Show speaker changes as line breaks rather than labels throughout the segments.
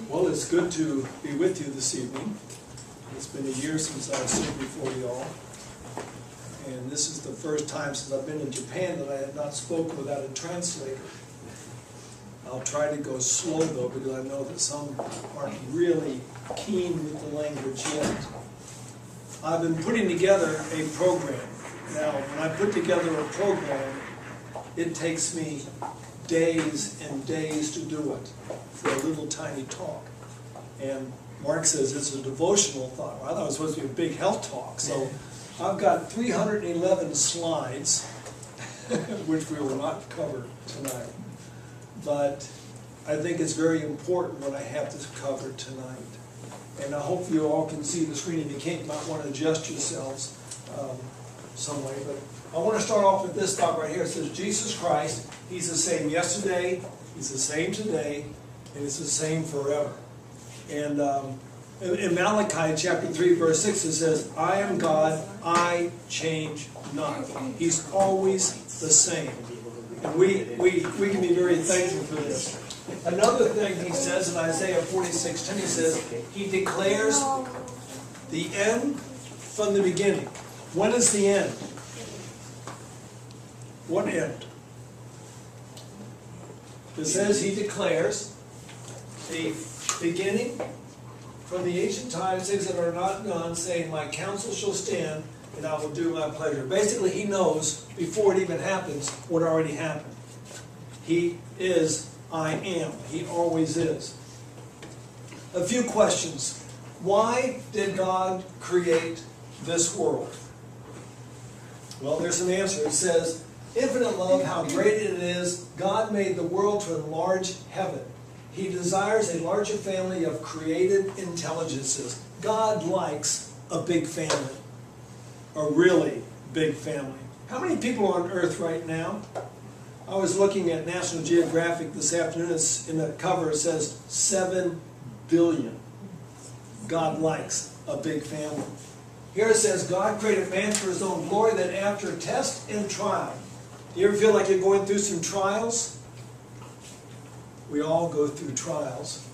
Well, it's good to be with you this evening. It's been a year since I stood before you all. And this is the first time since I've been in Japan that I have not spoken without a translator. I'll try to go slow though, because I know that some aren't really keen with the language yet. I've been putting together a program. Now, when I put together a program, it takes me days and days to do it for a little tiny talk. And Mark says it's a devotional thought. Well, I thought it was supposed to be a big health talk. So I've got 311 slides, which we will not cover tonight. But I think it's very important what I have to cover tonight. And I hope you all can see the screen. If you can't, you might want to adjust yourselves some way. But I want to start off with this thought right here. It says, Jesus Christ, He's the same yesterday, He's the same today, and He's the same forever. And in Malachi chapter 3, verse 6, it says, I am God, I change not. He's always the same. And we can be very thankful for this. Another thing He says in Isaiah 46:10, He says, He declares the end from the beginning. When is the end? What end? It says He declares the beginning from the ancient times, things that are not done, saying, my counsel shall stand, and I will do my pleasure. Basically, He knows before it even happens what already happened. He is I am. He always is. A few questions. Why did God create this world? Well, there's an answer. It says, infinite love, how great it is, God made the world to enlarge heaven. He desires a larger family of created intelligences. God likes a big family. A really big family. How many people are on earth right now? I was looking at National Geographic this afternoon. It's in the cover, it says 7 billion. God likes a big family. Here it says, God created man for His own glory, that after test and trial. You ever feel like you're going through some trials? We all go through trials.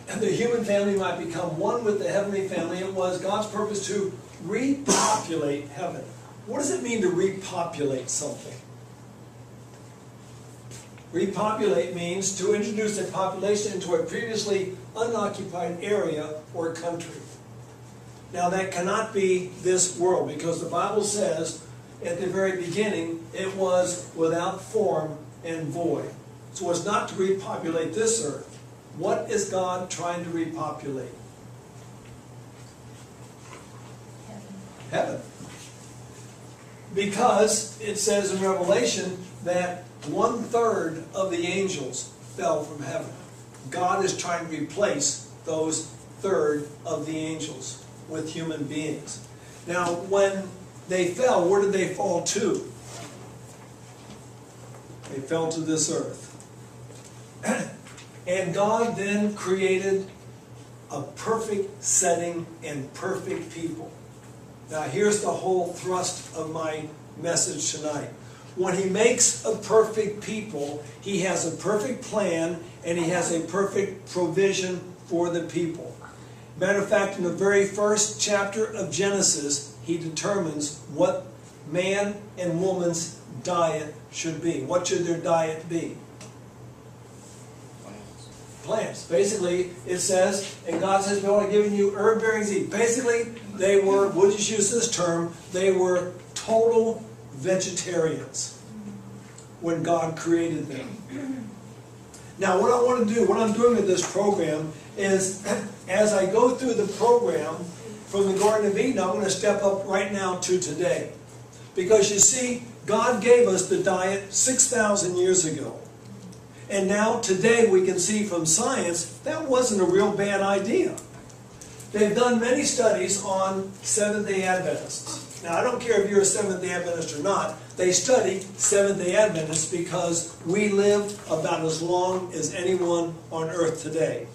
And the human family might become one with the heavenly family. It was God's purpose to repopulate heaven. What does it mean to repopulate something? Repopulate means to introduce a population into a previously unoccupied area or country. Now that cannot be this world, because the Bible says at the very beginning it was without form and void. So it's not to repopulate this earth. What is God trying to repopulate? Heaven. Because it says in Revelation that 1/3 of the angels fell from heaven. God is trying to replace those third of the angels with human beings. Now, when they fell, where did they fall to? They fell to this earth. And God then created a perfect setting and perfect people. Now, here's the whole thrust of my message tonight. When He makes a perfect people, He has a perfect plan and He has a perfect provision for the people. Matter of fact, in the very first chapter of Genesis, He determines what man and woman's diet should be. What should their diet be? Plants. Basically, it says, and God says, well, I've given you herb bearing seed. Basically, they were, we'll just use this term, they were total vegetarians when God created them. Now, what I want to do, what I'm doing with this program is, as I go through the program from the Garden of Eden, I'm going to step up right now to today. Because you see, God gave us the diet 6,000 years ago. And now, today, we can see from science, that wasn't a real bad idea. They've done many studies on Seventh-day Adventists. Now, I don't care if you're a Seventh-day Adventist or not. They study Seventh-day Adventists because we live about as long as anyone on earth today.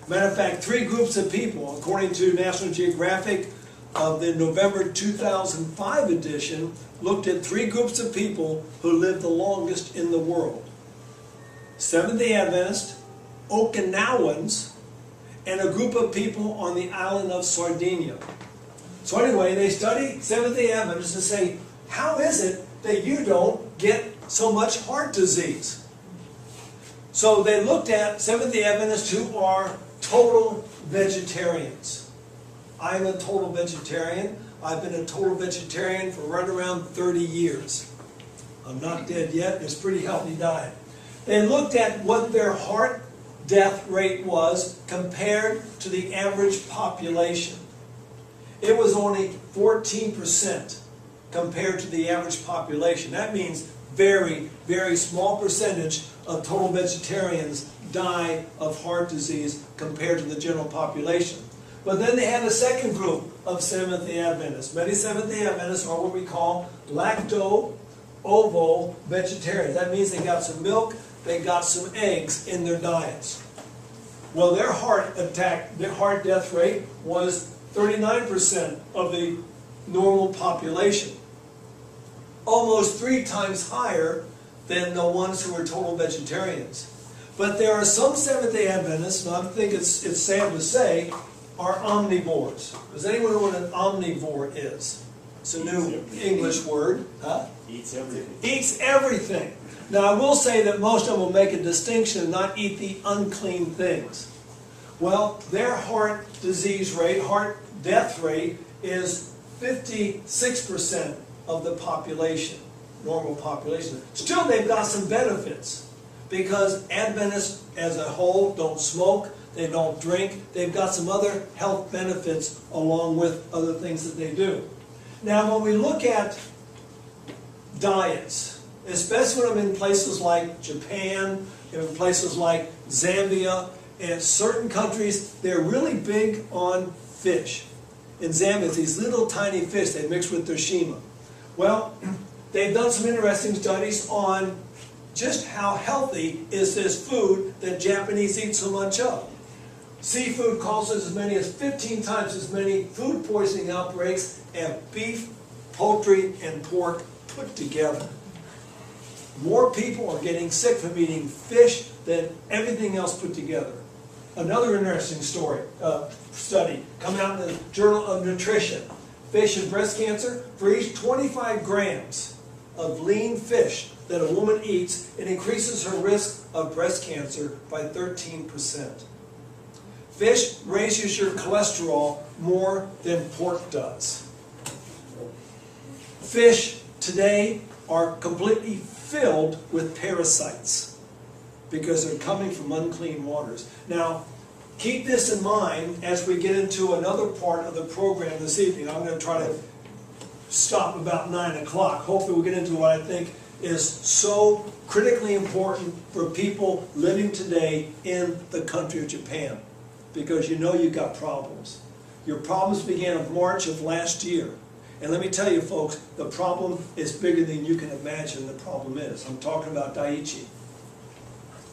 Matter of fact, 3 groups of people, according to National Geographic, of the November 2005 edition, looked at 3 groups of people who lived the longest in the world. Seventh-day Adventist, Okinawans and a group of people on the island of Sardinia. So anyway, they study Seventh-day Adventists to say, how is it that you don't get so much heart disease? So they looked at Seventh-day Adventists who are total vegetarians. I'm a total vegetarian. I've been a total vegetarian for right around 30 years. I'm not dead yet. It's a pretty healthy diet. They looked at what their heart death rate was compared to the average population. It was only 14% compared to the average population. That means very, very small percentage of total vegetarians die of heart disease compared to the general population. But then they had a second group of Seventh-day Adventists. Many Seventh-day Adventists are what we call lacto-ovo vegetarians. That means they got some milk, they got some eggs in their diets. Well, their heart death rate was 39% of the normal population. Almost 3 times higher than the ones who were total vegetarians. But there are some Seventh-day Adventists, and I think it's sad to say, are omnivores. Does anyone know what an omnivore is? It's a new English word. Huh?
Eats everything.
Eats everything. Now I will say that most of them will make a distinction and not eat the unclean things. Well, their heart disease rate, heart death rate, is 56% of the population, normal population. Still, they've got some benefits because Adventists as a whole don't smoke, they don't drink, they've got some other health benefits along with other things that they do. Now, when we look at diets, especially when I'm in places like Japan, in places like Zambia, and certain countries, they're really big on fish. In Zambia, it's these little tiny fish they mix with their shima. Well, they've done some interesting studies on just how healthy is this food that Japanese eat so much of. Seafood causes as many as 15 times as many food poisoning outbreaks as beef, poultry, and pork put together. More people are getting sick from eating fish than everything else put together. Another interesting study come out in the Journal of Nutrition. Fish and breast cancer, for each 25 grams of lean fish that a woman eats, it increases her risk of breast cancer by 13%. Fish raises your cholesterol more than pork does. Fish today are completely filled with parasites because they're coming from unclean waters. Now, keep this in mind as we get into another part of the program this evening. I'm going to try to stop about 9 o'clock. Hopefully we'll get into what I think is so critically important for people living today in the country of Japan. Because you know you've got problems. Your problems began in March of last year. And let me tell you folks, the problem is bigger than you can imagine the problem is. I'm talking about Daiichi.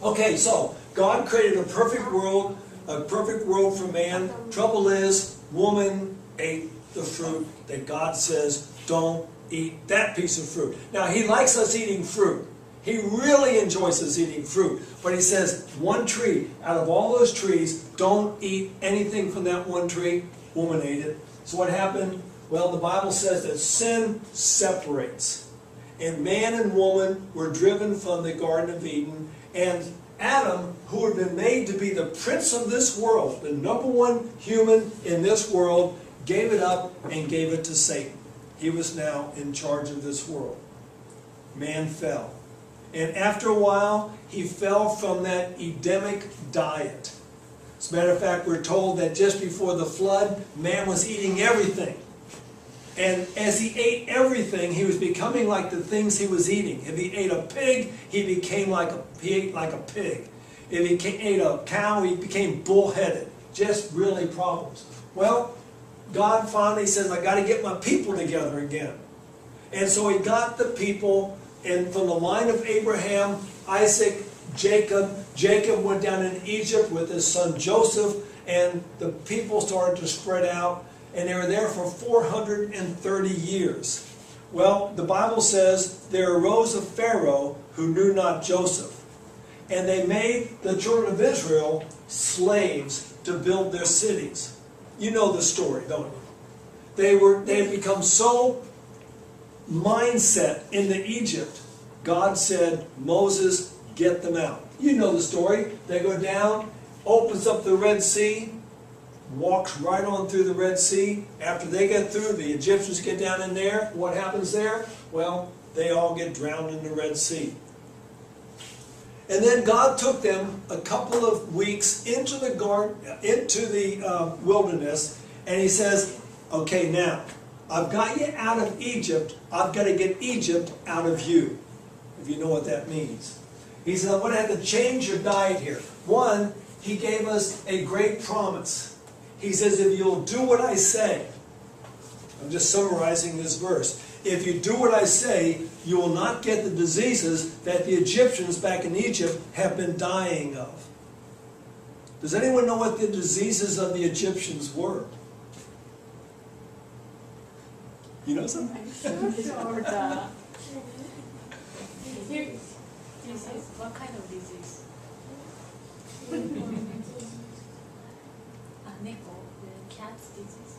Okay, so God created a perfect world for man. Trouble is, woman ate the fruit that God says, don't eat that piece of fruit. Now, He likes us eating fruit. He really enjoys us eating fruit. But He says, one tree, out of all those trees, don't eat anything from that one tree. Woman ate it. So what happened? Well, the Bible says that sin separates. And man and woman were driven from the Garden of Eden. And Adam, who had been made to be the prince of this world, the number one human in this world, gave it up and gave it to Satan. He was now in charge of this world. Man fell. And after a while, he fell from that Edenic diet. As a matter of fact, we're told that just before the flood, man was eating everything. And as he ate everything, he was becoming like the things he was eating. If he ate a pig, he ate like a pig. If he ate a cow, he became bullheaded. Just really problems. Well, God finally says, I got to get my people together again. And so He got the people, and from the line of Abraham, Isaac, Jacob. Jacob went down in Egypt with his son Joseph, and the people started to spread out. And they were there for 430 years. Well, the Bible says, there arose a Pharaoh who knew not Joseph. and they made the children of Israel slaves to build their cities. You know the story, don't you? They had become so mindset into Egypt, God said, Moses, get them out. You know the story. They go down, opens up the Red Sea, walks right on through the Red Sea. After they get through, the Egyptians get down in there. What happens there? Well, they all get drowned in the Red Sea. And then God took them a couple of weeks into the wilderness, and He says, okay, now, I've got you out of Egypt. I've got to get Egypt out of you, if you know what that means. He said, I'm going to have to change your diet here. One, He gave us a great promise. He says, if you'll do what I say, I'm just summarizing this verse. If you do what I say, you will not get the diseases that the Egyptians back in Egypt have been dying of. Does anyone know what the diseases of the Egyptians were? You know something?
Sure. Disease? What kind of disease? The cat's disease.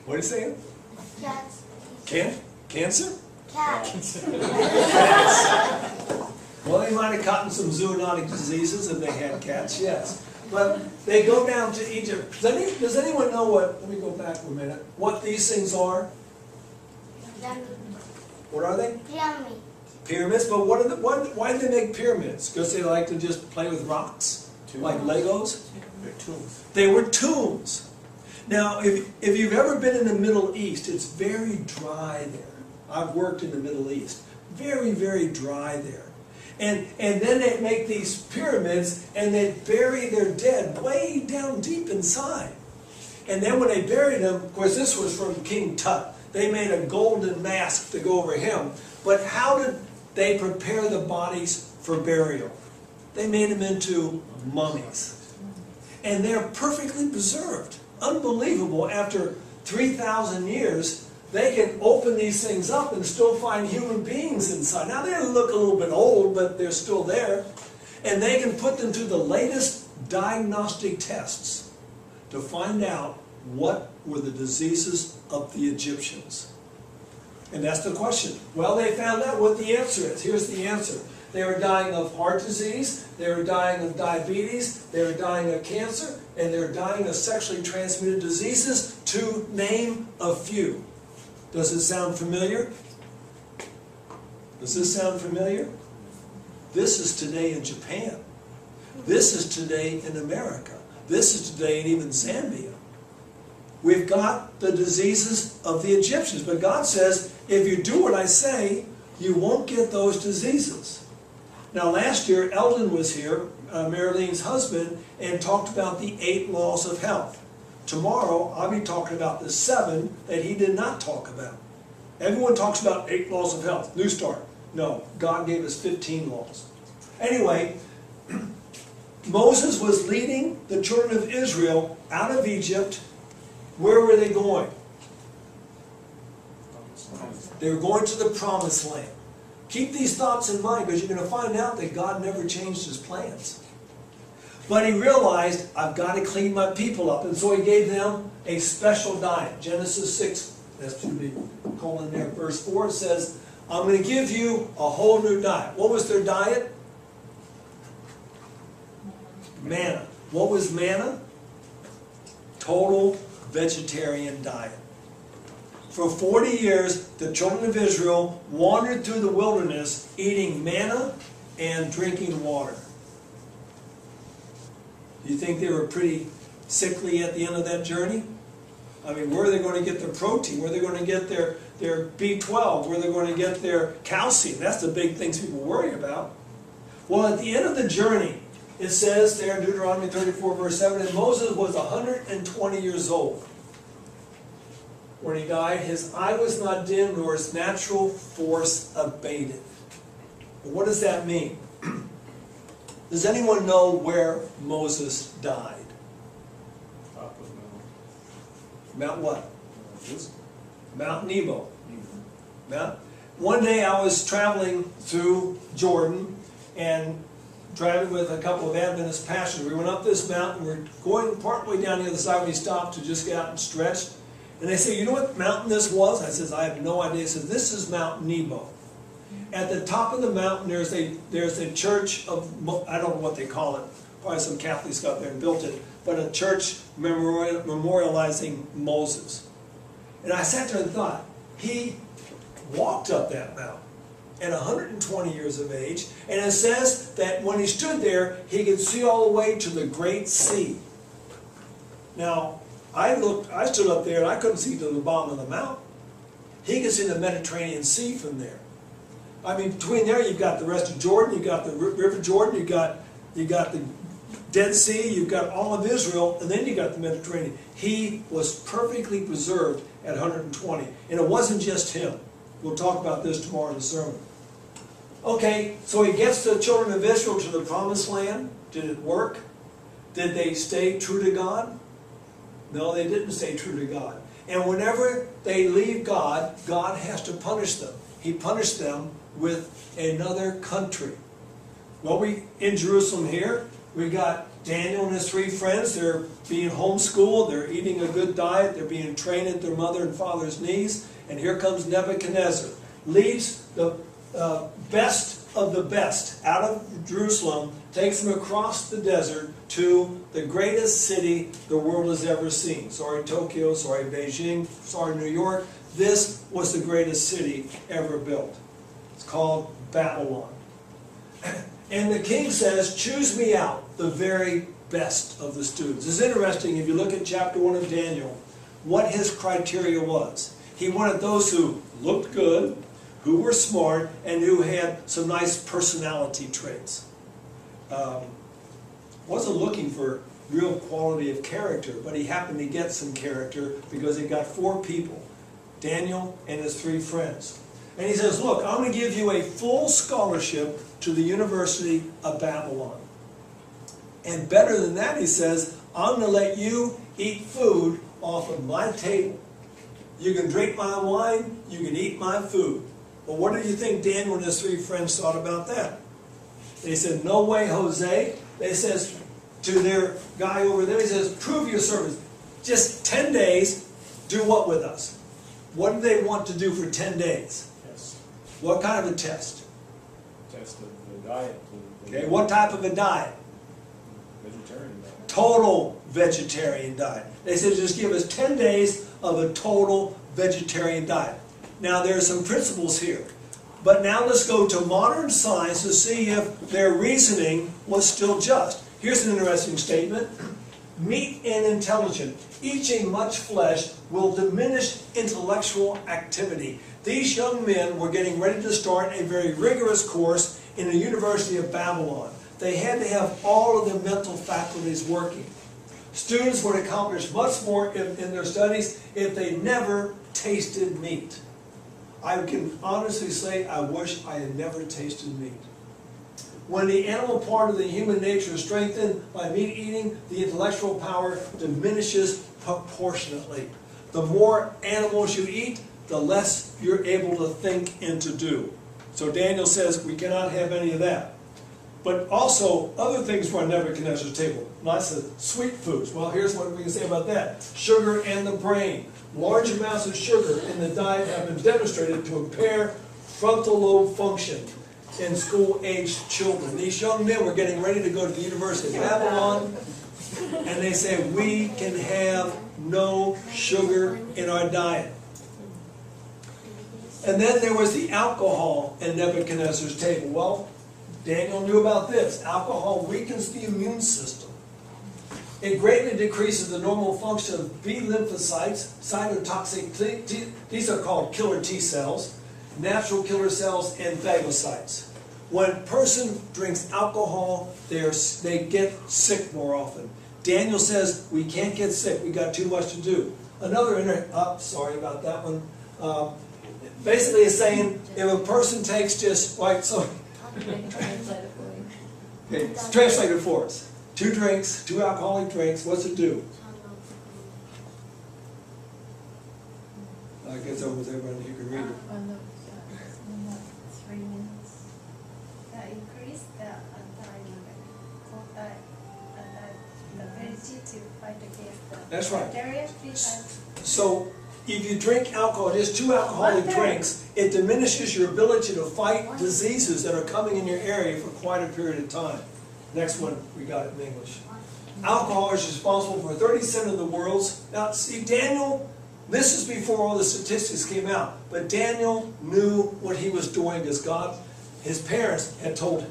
What are you saying?
Cats.
Cancer?
Cats.
Well, they might have caught some zoonotic diseases if they had cats, yes. But they go down to Egypt. Does anyone know what, let me go back for a minute, what these things are? What are they?
Yummy.
Pyramids, but why do they make pyramids? Because they like to just play with rocks? Like Legos?
They're tombs.
They were tombs. Now, if you've ever been in the Middle East, it's very dry there. I've worked in the Middle East. Very, very dry there. And then they make these pyramids, and they bury their dead way down deep inside. And then when they buried them, of course this was from King Tut. They made a golden mask to go over him. But how did they prepare the bodies for burial? They made them into mummies. And they're perfectly preserved. Unbelievable. After 3,000 years, they can open these things up and still find human beings inside. Now they look a little bit old, but they're still there. And they can put them to the latest diagnostic tests to find out what were the diseases of the Egyptians. And that's the question. Well, they found out what the answer is. Here's the answer. They were dying of heart disease, they were dying of diabetes, they were dying of cancer, and they were dying of sexually transmitted diseases, to name a few. Does it sound familiar? Does this sound familiar? This is today in Japan. This is today in America. This is today in even Zambia. We've got the diseases of the Egyptians. But God says, if you do what I say, you won't get those diseases. Now last year, Eldon was here, Marilene's husband, and talked about the 8 laws of health. Tomorrow, I'll be talking about the 7 that he did not talk about. Everyone talks about 8 laws of health, New Start. No, God gave us 15 laws. Anyway, Moses was leading the children of Israel out of Egypt. Where were they going? They were going to the Promised Land. Keep these thoughts in mind, because you're going to find out that God never changed His plans. But He realized, I've got to clean my people up. And so He gave them a special diet. Genesis 6, that's to be colon there, verse 4, it says, I'm going to give you a whole new diet. What was their diet? Manna. What was manna? Total vegetarian diet. For 40 years, the children of Israel wandered through the wilderness eating manna and drinking water. Do you think they were pretty sickly at the end of that journey? I mean, where are they going to get their protein? Where are they going to get their B12? Where are they going to get their calcium? That's the big things people worry about. Well, at the end of the journey, it says there in Deuteronomy 34, verse 7, and Moses was 120 years old when he died. His eye was not dim, nor his natural force abated. Well, what does that mean? Does anyone know where Moses died?
Top of
Mount what?
Mount
Mount Nebo. One day I was traveling through Jordan, and driving with a couple of Adventist pastors. We went up this mountain, we're going partway down the other side, we stopped to just get out and stretch. And they say, you know what mountain this was? I says, I have no idea. They said, this is Mount Nebo. At the top of the mountain, there's a church of, I don't know what they call it, probably some Catholics got there and built it, but a church memorializing Moses. And I sat there and thought, he walked up that mountain at 120 years of age, and it says that when he stood there, he could see all the way to the Great Sea. Now, I stood up there and I couldn't see to the bottom of the mountain. He could see the Mediterranean Sea from there. I mean, between there you've got the rest of Jordan, you've got the River Jordan, you've got the Dead Sea, you've got all of Israel, and then you got the Mediterranean. He was perfectly preserved at 120. And it wasn't just him. We'll talk about this tomorrow in the sermon. Okay, so he gets the children of Israel to the promised land. Did it work? Did they stay true to God? No, they didn't stay true to God. And whenever they leave God, God has to punish them. He punished them with another country. Well, in Jerusalem here, we got Daniel and his 3 friends. They're being homeschooled. They're eating a good diet. They're being trained at their mother and father's knees. And here comes Nebuchadnezzar. Leads the best of the best out of Jerusalem, takes them across the desert to the greatest city the world has ever seen. Sorry Tokyo, sorry Beijing, sorry New York. This was the greatest city ever built. It's called Babylon. And the king says, choose me out, the very best of the students. It's interesting, if you look at chapter 1 of Daniel, what his criteria was. He wanted those who looked good, who were smart, and who had some nice personality traits. Wasn't looking for real quality of character, but he happened to get some character because he got 4 people, Daniel and his 3 friends. And he says, look, I'm going to give you a full scholarship to the University of Babylon. And better than that, he says, I'm going to let you eat food off of my table. You can drink my wine, you can eat my food. Well, what do you think Daniel and his 3 friends thought about that? They said, no way, Jose. They says to their guy over there, he says, prove your service. Just 10 days, do what with us? What do they want to do for 10 days?
Test.
What kind of a test?
Test of the diet.
Okay, what type of a diet?
Vegetarian diet.
Total vegetarian diet. They said just give us 10 days of a total vegetarian diet. Now there are some principles here. But now let's go to modern science to see if their reasoning was still just. Here's an interesting statement. Meat and intelligent, eating much flesh will diminish intellectual activity. These young men were getting ready to start a very rigorous course in the University of Babylon. They had to have all of their mental faculties working. Students would accomplish much more in their studies if they never tasted meat. I can honestly say I wish I had never tasted meat. When the animal part of the human nature is strengthened by meat eating, the intellectual power diminishes proportionately. The more animals you eat, the less you're able to think and to do. So Daniel says we cannot have any of that. But also, other things were on Nebuchadnezzar's table. Lots of sweet foods. Well, here's what we can say about that. Sugar and the brain. Large amounts of sugar in the diet have been demonstrated to impair frontal lobe function in school-aged children. These young men were getting ready to go to the University of Babylon, and they say, we can have no sugar in our diet. And then there was the alcohol in Nebuchadnezzar's table. Well, Daniel knew about this. Alcohol weakens the immune system. It greatly decreases the normal function of B lymphocytes, cytotoxic, these are called killer T cells, natural killer cells, and phagocytes. When a person drinks alcohol, they get sick more often. Daniel says, we can't get sick, we got too much to do. Another, sorry about that one. Basically it's saying, if a person takes just, right, so, okay, it's translated for us. 2 drinks, 2 alcoholic drinks, what's it do? I guess over there, but you can read it.
3 minutes.
Increase the time
easy to fight against the
That's right.
bacteria.
So if you drink alcohol, just 2 alcoholic drinks, it diminishes your ability to fight diseases that are coming in your area for quite a period of time. Next one, we got it in English. Alcohol is responsible for 30% of the world's. Now, see, Daniel, this is before all the statistics came out, but Daniel knew what he was doing because his parents had told,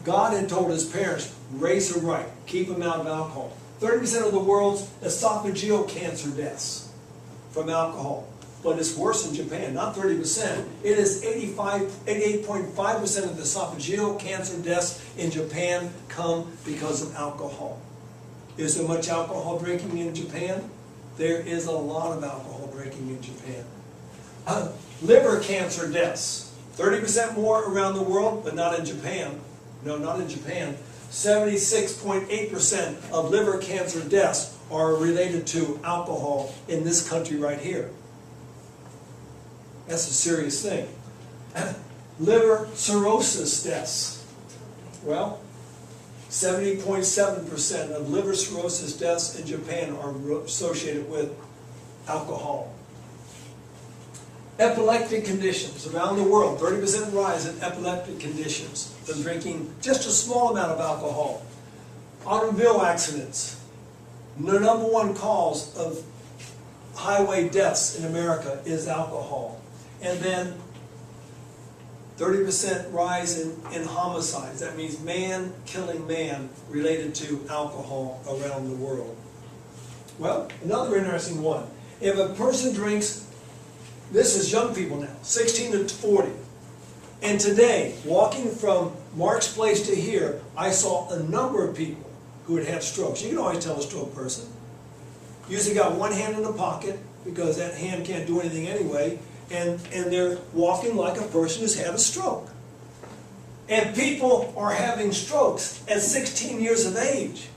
God had told his parents, raise her right, keep him out of alcohol. 30% of the world's esophageal cancer deaths from alcohol. But it's worse in Japan, not 30%. It is 88.5% of the esophageal cancer deaths in Japan come because of alcohol. Is there much alcohol drinking in Japan? There is a lot of alcohol drinking in Japan. Liver cancer deaths, 30% more around the world, but not in Japan. No, not in Japan. 76.8% of liver cancer deaths are related to alcohol in this country right here. That's a serious thing. Liver cirrhosis deaths. Well, 70.7% of liver cirrhosis deaths in Japan are associated with alcohol. Epileptic conditions around the world, 30% rise in epileptic conditions from drinking just a small amount of alcohol. Automobile accidents, the number 1 cause of highway deaths in America is alcohol. And then 30% rise in homicides. That means man killing man related to alcohol around the world. Well, another interesting one. If a person drinks, this is young people now, 16 to 40. And today, walking from Mark's Place to here, I saw a number of people who had had strokes. You can always tell a stroke person. Usually got one hand in the pocket because that hand can't do anything anyway. And they're walking like a person who's had a stroke. And people are having strokes at 16 years of age.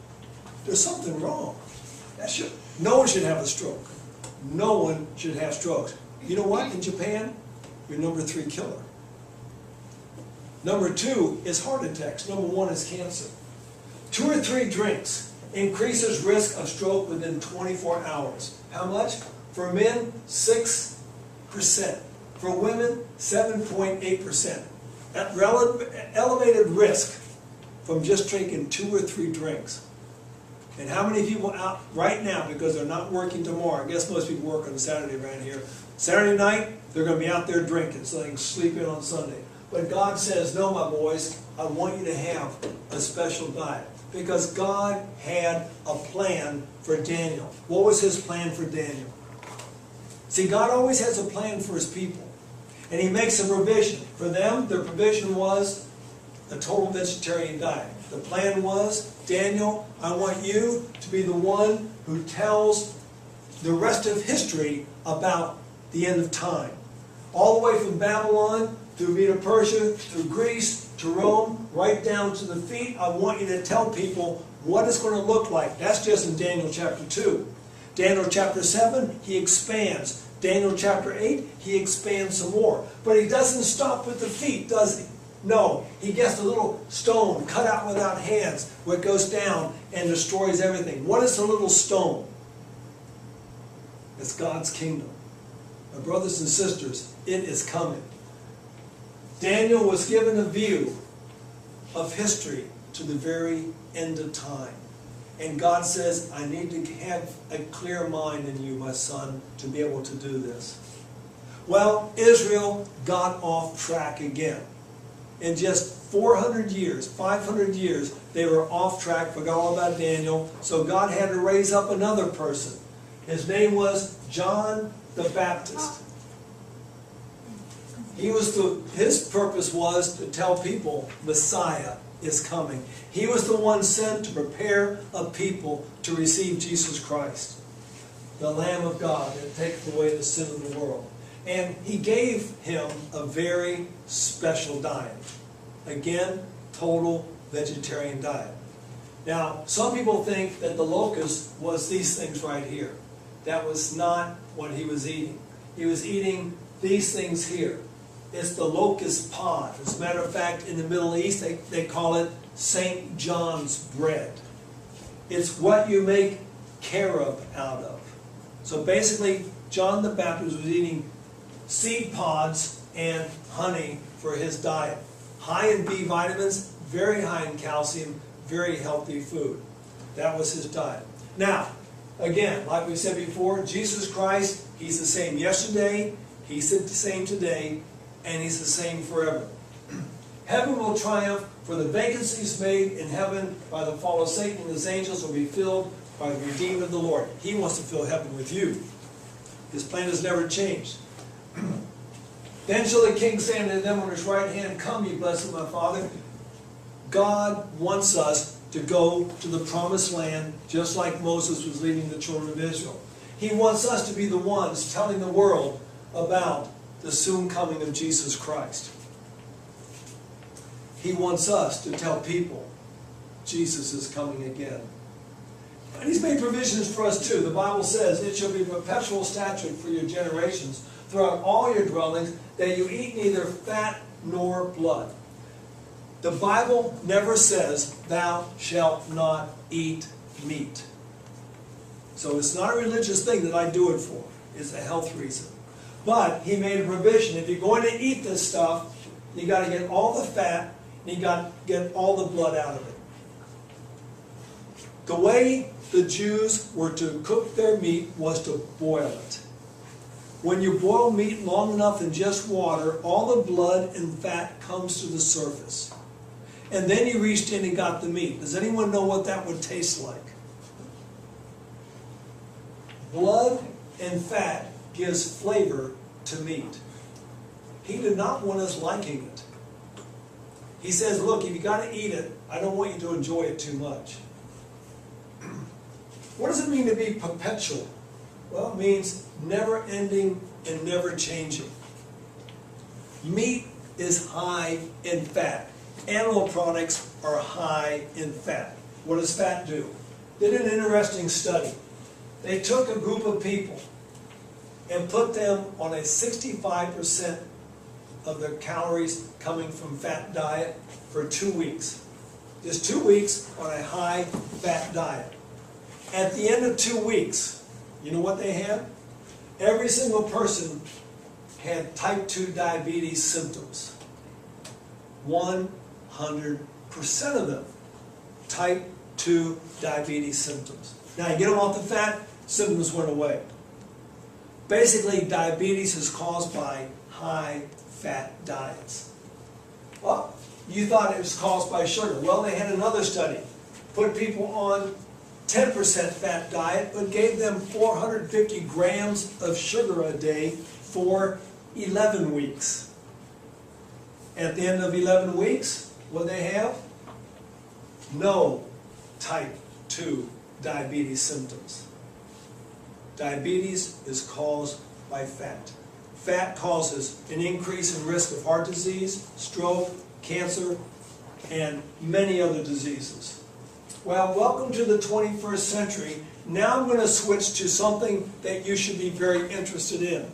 There's something wrong. No one should have a stroke. No one should have strokes. You know what? In Japan, you're number 3 killer. Number 2 is heart attacks. Number 1 is cancer. 2 or 3 drinks increases risk of stroke within 24 hours. How much? For men, 6%. For women, 7.8%. At elevated risk from just drinking 2 or 3 drinks. And how many people out right now, because they're not working tomorrow, I guess most people work on Saturday around here. Saturday night, they're going to be out there drinking so they can sleep in on Sunday. But God says, no, my boys, I want you to have a special diet. Because God had a plan for Daniel. What was his plan for Daniel? See, God always has a plan for his people. And he makes a provision. For them, their provision was a total vegetarian diet. The plan was, Daniel, I want you to be the one who tells the rest of history about the end of time. All the way from Babylon, through Medo-Persia, through Greece, to Rome, right down to the feet. I want you to tell people what it's going to look like. That's just in Daniel chapter 2. Daniel chapter 7, he expands. Daniel chapter 8, he expands some more. But he doesn't stop with the feet, does he? No, he gets a little stone cut out without hands where it goes down and destroys everything. What is the little stone? It's God's kingdom. My brothers and sisters, it is coming. Daniel was given a view of history to the very end of time. And God says, I need to have a clear mind in you, my son, to be able to do this. Well, Israel got off track again. In just 400 years, 500 years, they were off track, forgot all about Daniel. So God had to raise up another person. His name was John the Baptist. His purpose was to tell people Messiah is coming. He was the one sent to prepare a people to receive Jesus Christ, the Lamb of God that takes away the sin of the world. And he gave him a very special diet. Again, total vegetarian diet. Now, some people think that the locust was these things right here. That was not what he was eating. He was eating these things here. It's the locust pod. As a matter of fact, in the Middle East, they call it St. John's bread. It's what you make carob out of. So basically, John the Baptist was eating seed pods and honey for his diet. High in B vitamins, very high in calcium, very healthy food. That was his diet. Now, again, like we said before, Jesus Christ, He's the same yesterday, He's the same today, and He's the same forever. Heaven will triumph, for the vacancies made in heaven by the fall of Satan and his angels will be filled by the redeemed of the Lord. He wants to fill heaven with you. His plan has never changed. Then shall the king say unto them on his right hand, Come, ye blessed of my Father. God wants us to go to the promised land just like Moses was leading the children of Israel. He wants us to be the ones telling the world about the soon coming of Jesus Christ. He wants us to tell people Jesus is coming again. And He's made provisions for us too. The Bible says, It shall be a perpetual statute for your generations throughout all your dwellings, that you eat neither fat nor blood. The Bible never says, Thou shalt not eat meat. So it's not a religious thing that I do it for. It's a health reason. But He made a provision. If you're going to eat this stuff, you got to get all the fat, and you got to get all the blood out of it. The way the Jews were to cook their meat was to boil it. When you boil meat long enough in just water, all the blood and fat comes to the surface. And then you reached in and got the meat. Does anyone know what that would taste like? Blood and fat gives flavor to meat. He did not want us liking it. He says, look, if you got to eat it, I don't want you to enjoy it too much. What does it mean to be perpetual? Well, it means never ending and never changing. Meat is high in fat. Animal products are high in fat. What does fat do? They did an interesting study. They took a group of people and put them on a 65% of their calories coming from fat diet for 2 weeks. Just 2 weeks on a high fat diet. At the end of 2 weeks, you know what they had? Every single person had type 2 diabetes symptoms. 100% of them. Type 2 diabetes symptoms. Now you get them off the fat, symptoms went away. Basically, diabetes is caused by high fat diets. Well, you thought it was caused by sugar. Well, they had another study. Put people on 10% fat diet, but gave them 450 grams of sugar a day for 11 weeks. At the end of 11 weeks, what they have? No type 2 diabetes symptoms. Diabetes is caused by fat. Fat causes an increase in risk of heart disease, stroke, cancer, and many other diseases. Well, welcome to the 21st century. Now I'm going to switch to something that you should be very interested in.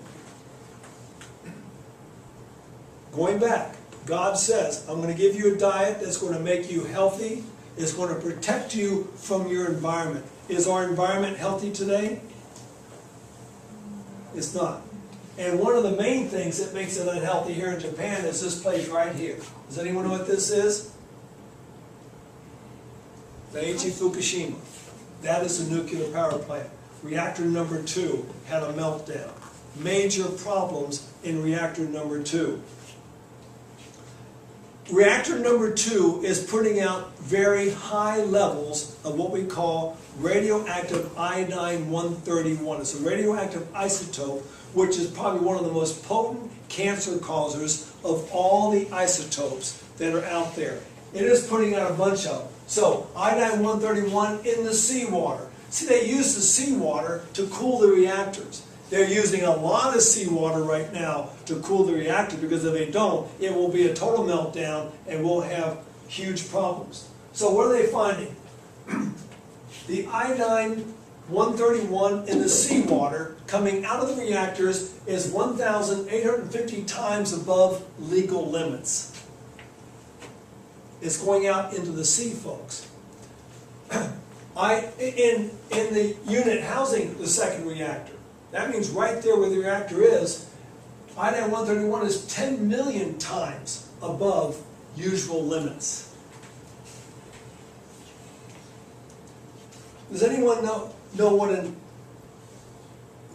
Going back, God says, I'm going to give you a diet that's going to make you healthy. It's going to protect you from your environment. Is our environment healthy today? It's not. And one of the main things that makes it unhealthy here in Japan is this place right here. Does anyone know what this is? Daiichi Fukushima. That is a nuclear power plant. Reactor number 2 had a meltdown. Major problems in reactor number 2. Reactor number 2 is putting out very high levels of what we call radioactive iodine-131. It's a radioactive isotope, which is probably one of the most potent cancer causers of all the isotopes that are out there. It is putting out a bunch of them. So, iodine-131 in the seawater. See, they use the seawater to cool the reactors. They're using a lot of seawater right now to cool the reactor, because if they don't, it will be a total meltdown and we'll have huge problems. So what are they finding? The iodine-131 in the seawater coming out of the reactors is 1,850 times above legal limits. It's going out into the sea, folks. In the unit housing the second reactor, that means right there where the reactor is, iodine 131 is 10 million times above usual limits. Does anyone know what a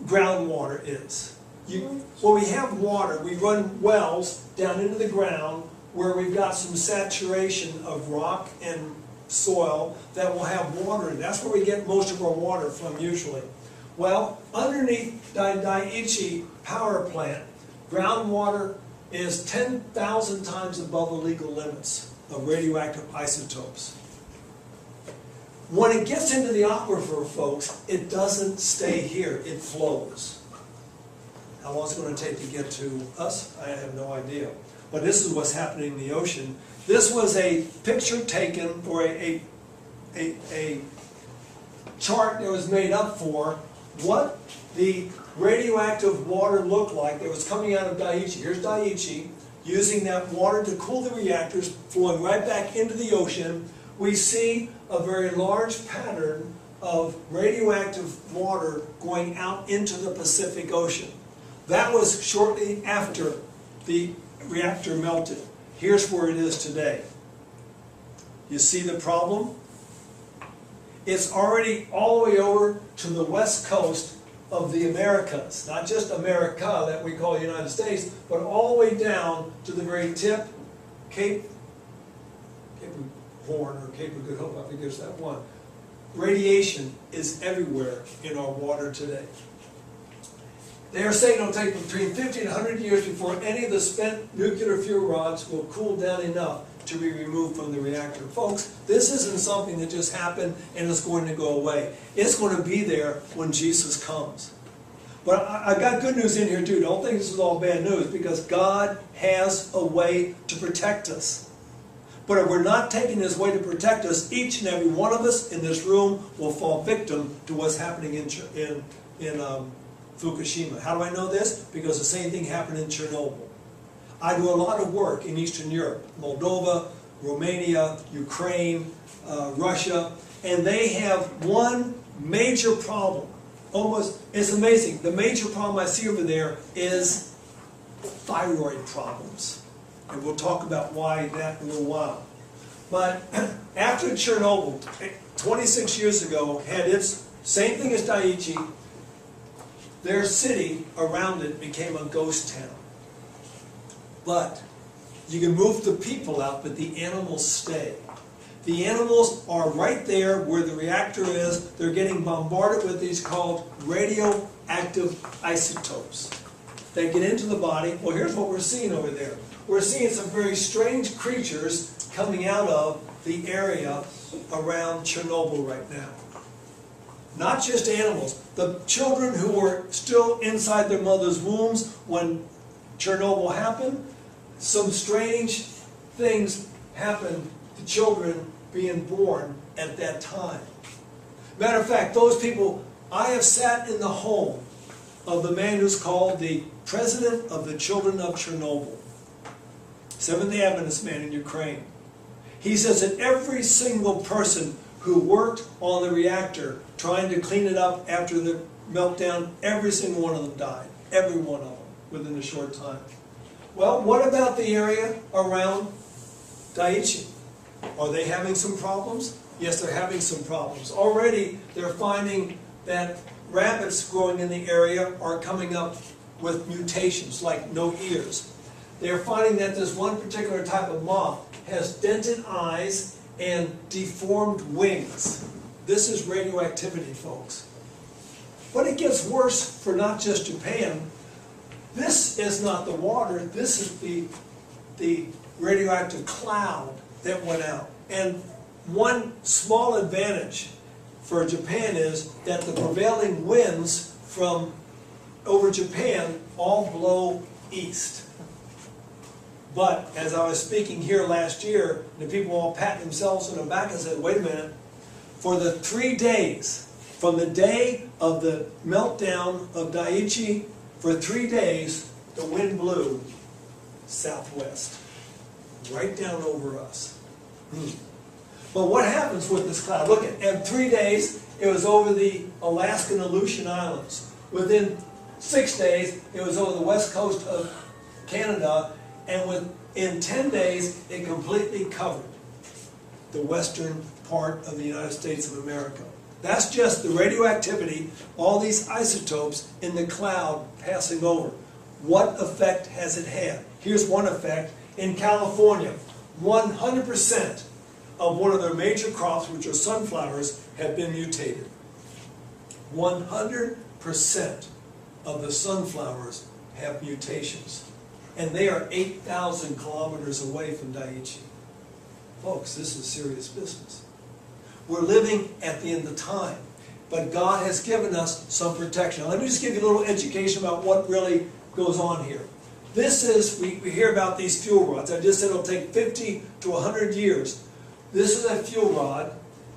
groundwater is? When we have water, we run wells down into the ground where we've got some saturation of rock and soil that will have water in it. That's where we get most of our water from usually. Well, underneath the Daiichi power plant, groundwater is 10,000 times above the legal limits of radioactive isotopes. When it gets into the aquifer, folks, it doesn't stay here, it flows. How long is it going to take to get to us? I have no idea. But this is what's happening in the ocean. This was a picture taken, or a chart that was made up for what the radioactive water looked like that was coming out of Daiichi. Here's Daiichi, using that water to cool the reactors, flowing right back into the ocean. We see a very large pattern of radioactive water going out into the Pacific Ocean. That was shortly after the reactor melted. Here's where it is today. You see the problem? It's already all the way over to the west coast of the Americas. Not just America that we call the United States, but all the way down to the very tip, Cape Horn or Cape of Good Hope, I think it's that one. Radiation is everywhere in our water today. They are saying it'll take between 50 and 100 years before any of the spent nuclear fuel rods will cool down enough to be removed from the reactor. Folks, this isn't something that just happened and is going to go away. It's going to be there when Jesus comes. But I've got good news in here too. Don't think this is all bad news, because God has a way to protect us. But if we're not taking His way to protect us, each and every one of us in this room will fall victim to what's happening in Fukushima. How do I know this? Because the same thing happened in Chernobyl. I do a lot of work in Eastern Europe, Moldova, Romania, Ukraine, Russia, and they have one major problem. It's amazing. The major problem I see over there is thyroid problems. And we'll talk about why that in a little while. But after Chernobyl, 26 years ago, had its same thing as Daiichi, their city around it became a ghost town. But you can move the people out, but the animals stay. The animals are right there where the reactor is. They're getting bombarded with these called radioactive isotopes. They get into the body. Well, here's what we're seeing over there. We're seeing some very strange creatures coming out of the area around Chernobyl right now. Not just animals. The children who were still inside their mother's wombs when Chernobyl happened, some strange things happened to children being born at that time. Matter of fact, those people, I have sat in the home of the man who's called the President of the Children of Chernobyl, Seventh-day Adventist man in Ukraine. He says that every single person who worked on the reactor trying to clean it up after the meltdown, every single one of them died. Every one of them within a short time. Well, what about the area around Daiichi? Are they having some problems? Yes, they're having some problems. Already they're finding that rabbits growing in the area are coming up with mutations like no ears. They're finding that this one particular type of moth has dented eyes and deformed wings. This is radioactivity, folks. But it gets worse for not just Japan. This is not the water, this is the radioactive cloud that went out. And one small advantage for Japan is that the prevailing winds from over Japan all blow east. But as I was speaking here last year, the people all pat themselves on the back and said, wait a minute, for the 3 days, from the day of the meltdown of Daiichi, for 3 days, the wind blew southwest, right down over us. But what happens with this cloud? Look, in 3 days, it was over the Alaskan Aleutian Islands. Within 6 days, it was over the west coast of Canada, and within 10 days, it completely covered the western part of the United States of America. That's just the radioactivity, all these isotopes in the cloud passing over. What effect has it had? Here's one effect. In California, 100% of one of their major crops, which are sunflowers, have been mutated. 100% of the sunflowers have mutations. And they are 8,000 kilometers away from Daiichi. Folks, this is serious business. We're living at the end of time, but God has given us some protection. Now, let me just give you a little education about what really goes on here. This is, we hear about these fuel rods. I just said it'll take 50 to 100 years. This is a fuel rod.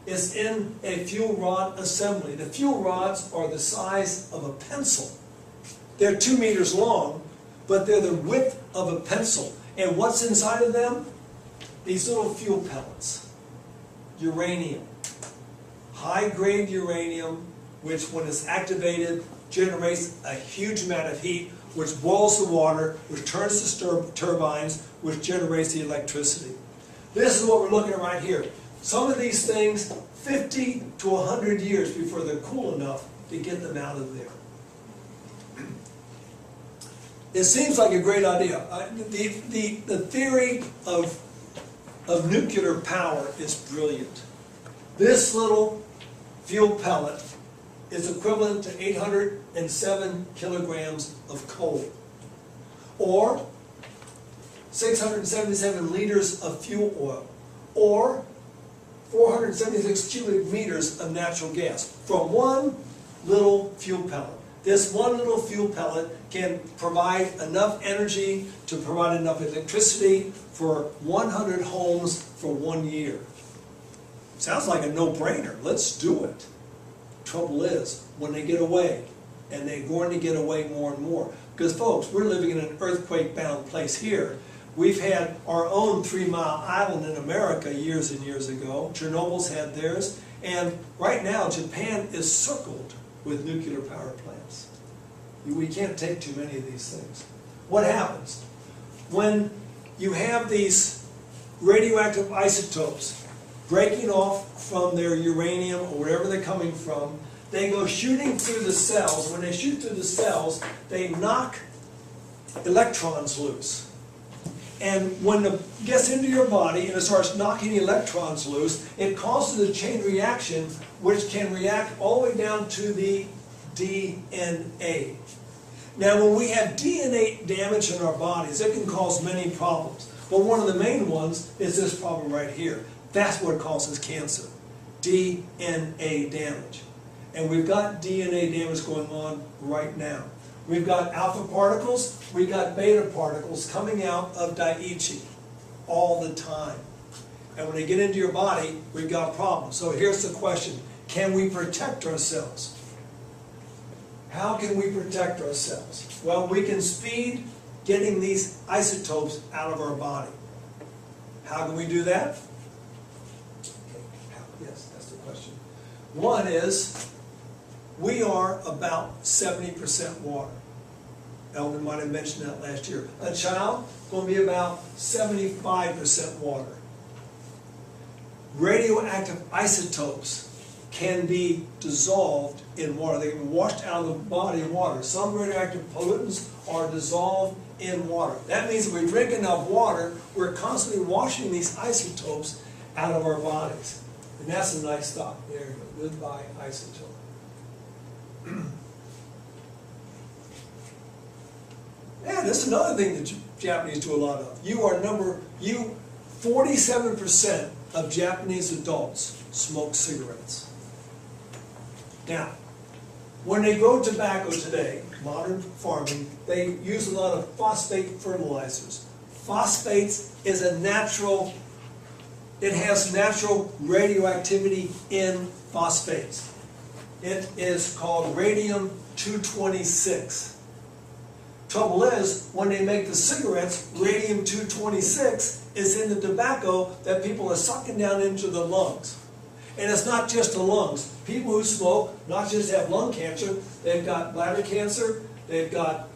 It's in a fuel rod assembly. The fuel rods are the size of a pencil. They're 2 meters long, but they're the width of a pencil. And what's inside of them? These little fuel pellets. Uranium. High-grade uranium, which when it's activated, generates a huge amount of heat, which boils the water, which turns the turbines, which generates the electricity. This is what we're looking at right here. Some of these things, 50 to 100 years before they're cool enough to get them out of there. It seems like a great idea. The theory of nuclear power is brilliant. This little fuel pellet is equivalent to 807 kilograms of coal, or 677 liters of fuel oil, or 476 cubic meters of natural gas from one little fuel pellet. This one little fuel pellet can provide enough energy to provide enough electricity for 100 homes for 1 year. Sounds like a no-brainer. Let's do it. Trouble is, when they get away, and they're going to get away more and more. Because folks, we're living in an earthquake-bound place here. We've had our own 3 Mile Island in America years and years ago. Chernobyl's had theirs. And right now, Japan is circled with nuclear power plants. We can't take too many of these things. What happens? When you have these radioactive isotopes breaking off from their uranium or wherever they're coming from, they go shooting through the cells. When they shoot through the cells, they knock electrons loose. And when it gets into your body and it starts knocking electrons loose, it causes a chain reaction which can react all the way down to the DNA. Now, when we have DNA damage in our bodies, it can cause many problems. But one of the main ones is this problem right here. That's what causes cancer. DNA damage. And we've got DNA damage going on right now. We've got alpha particles, we've got beta particles coming out of Daiichi all the time. And when they get into your body, we've got problems. So here's the question. Can we protect ourselves? How can we protect ourselves? Well, we can speed getting these isotopes out of our body. How can we do that? Yes, that's the question. One is, we are about 70% water. Elvin might have mentioned that last year. A child is going to be about 75% water. Radioactive isotopes can be dissolved in water. They can be washed out of the body in water. Some radioactive pollutants are dissolved in water. That means if we drink enough water, we're constantly washing these isotopes out of our bodies. And that's a nice thought. There you go. Goodbye, isotope. Yeah, this is another thing that Japanese do a lot of. 47% of Japanese adults smoke cigarettes. Now, when they grow tobacco today, modern farming, they use a lot of phosphate fertilizers. Phosphates is a natural, it has natural radioactivity in phosphates. It is called radium-226. Trouble is, when they make the cigarettes, radium-226 is in the tobacco that people are sucking down into the lungs. And it's not just the lungs. People who smoke not just have lung cancer, they've got bladder cancer, they've got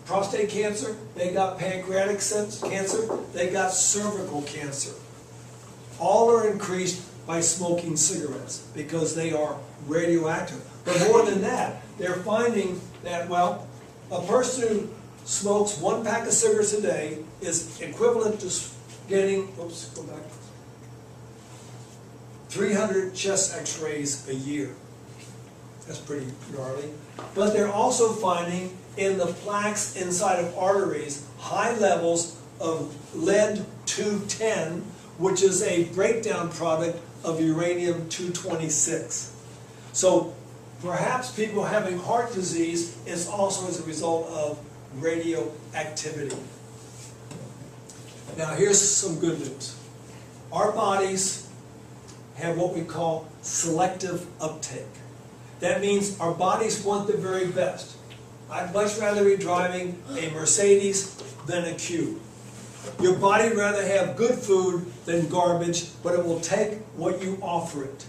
prostate cancer, they've got pancreatic cancer, they've got cervical cancer. All are increased by smoking cigarettes because they are radioactive. But more than that, they're finding that, well, a person who smokes 1 pack of cigarettes a day is equivalent to getting, 300 chest x-rays a year. That's pretty gnarly. But they're also finding in the plaques inside of arteries high levels of lead-210, which is a breakdown product of uranium-226. So perhaps people having heart disease is also as a result of radioactivity. Now here's some good news. Our bodies have what we call selective uptake. That means our bodies want the very best. I'd much rather be driving a Mercedes than a Cube. Your body would rather have good food than garbage, but it will take what you offer it.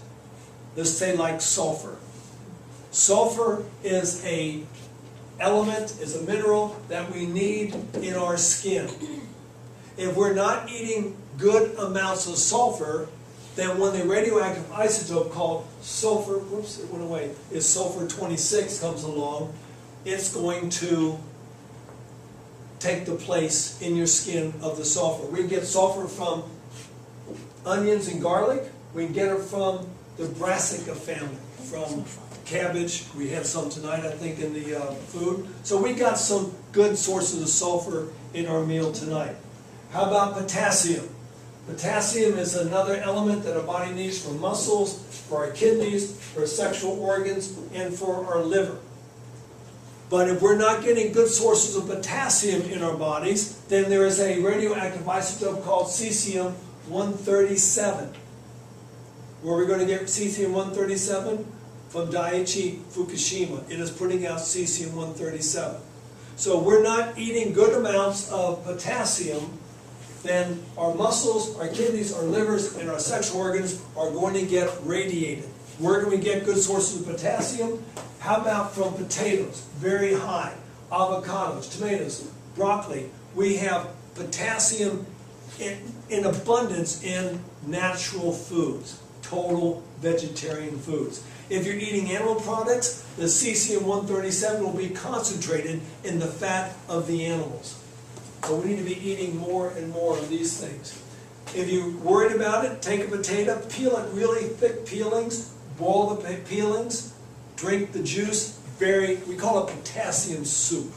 Let's say like sulfur. Sulfur is a element, is a mineral that we need in our skin. If we're not eating good amounts of sulfur, then when the radioactive isotope called sulfur, whoops, it went away, is sulfur-26 comes along, it's going to take the place in your skin of the sulfur. We get sulfur from onions and garlic. We get it from the brassica family, from cabbage. We have some tonight, I think, in the food. So we got some good sources of sulfur in our meal tonight. How about potassium? Potassium is another element that our body needs for muscles, for our kidneys, for sexual organs, and for our liver. But if we're not getting good sources of potassium in our bodies, then there is a radioactive isotope called cesium-137. Where we're going to get cesium-137? From Daiichi Fukushima. It is putting out cesium-137. So if we're not eating good amounts of potassium, then our muscles, our kidneys, our livers, and our sexual organs are going to get radiated. Where can we get good sources of potassium? How about from potatoes? Very high. Avocados, tomatoes, broccoli. We have potassium in abundance in natural foods, total vegetarian foods. If you're eating animal products, the cesium-137 will be concentrated in the fat of the animals. So we need to be eating more and more of these things. If you're worried about it, take a potato, peel it really thick peelings, boil the peelings, drink the juice. We call it potassium soup.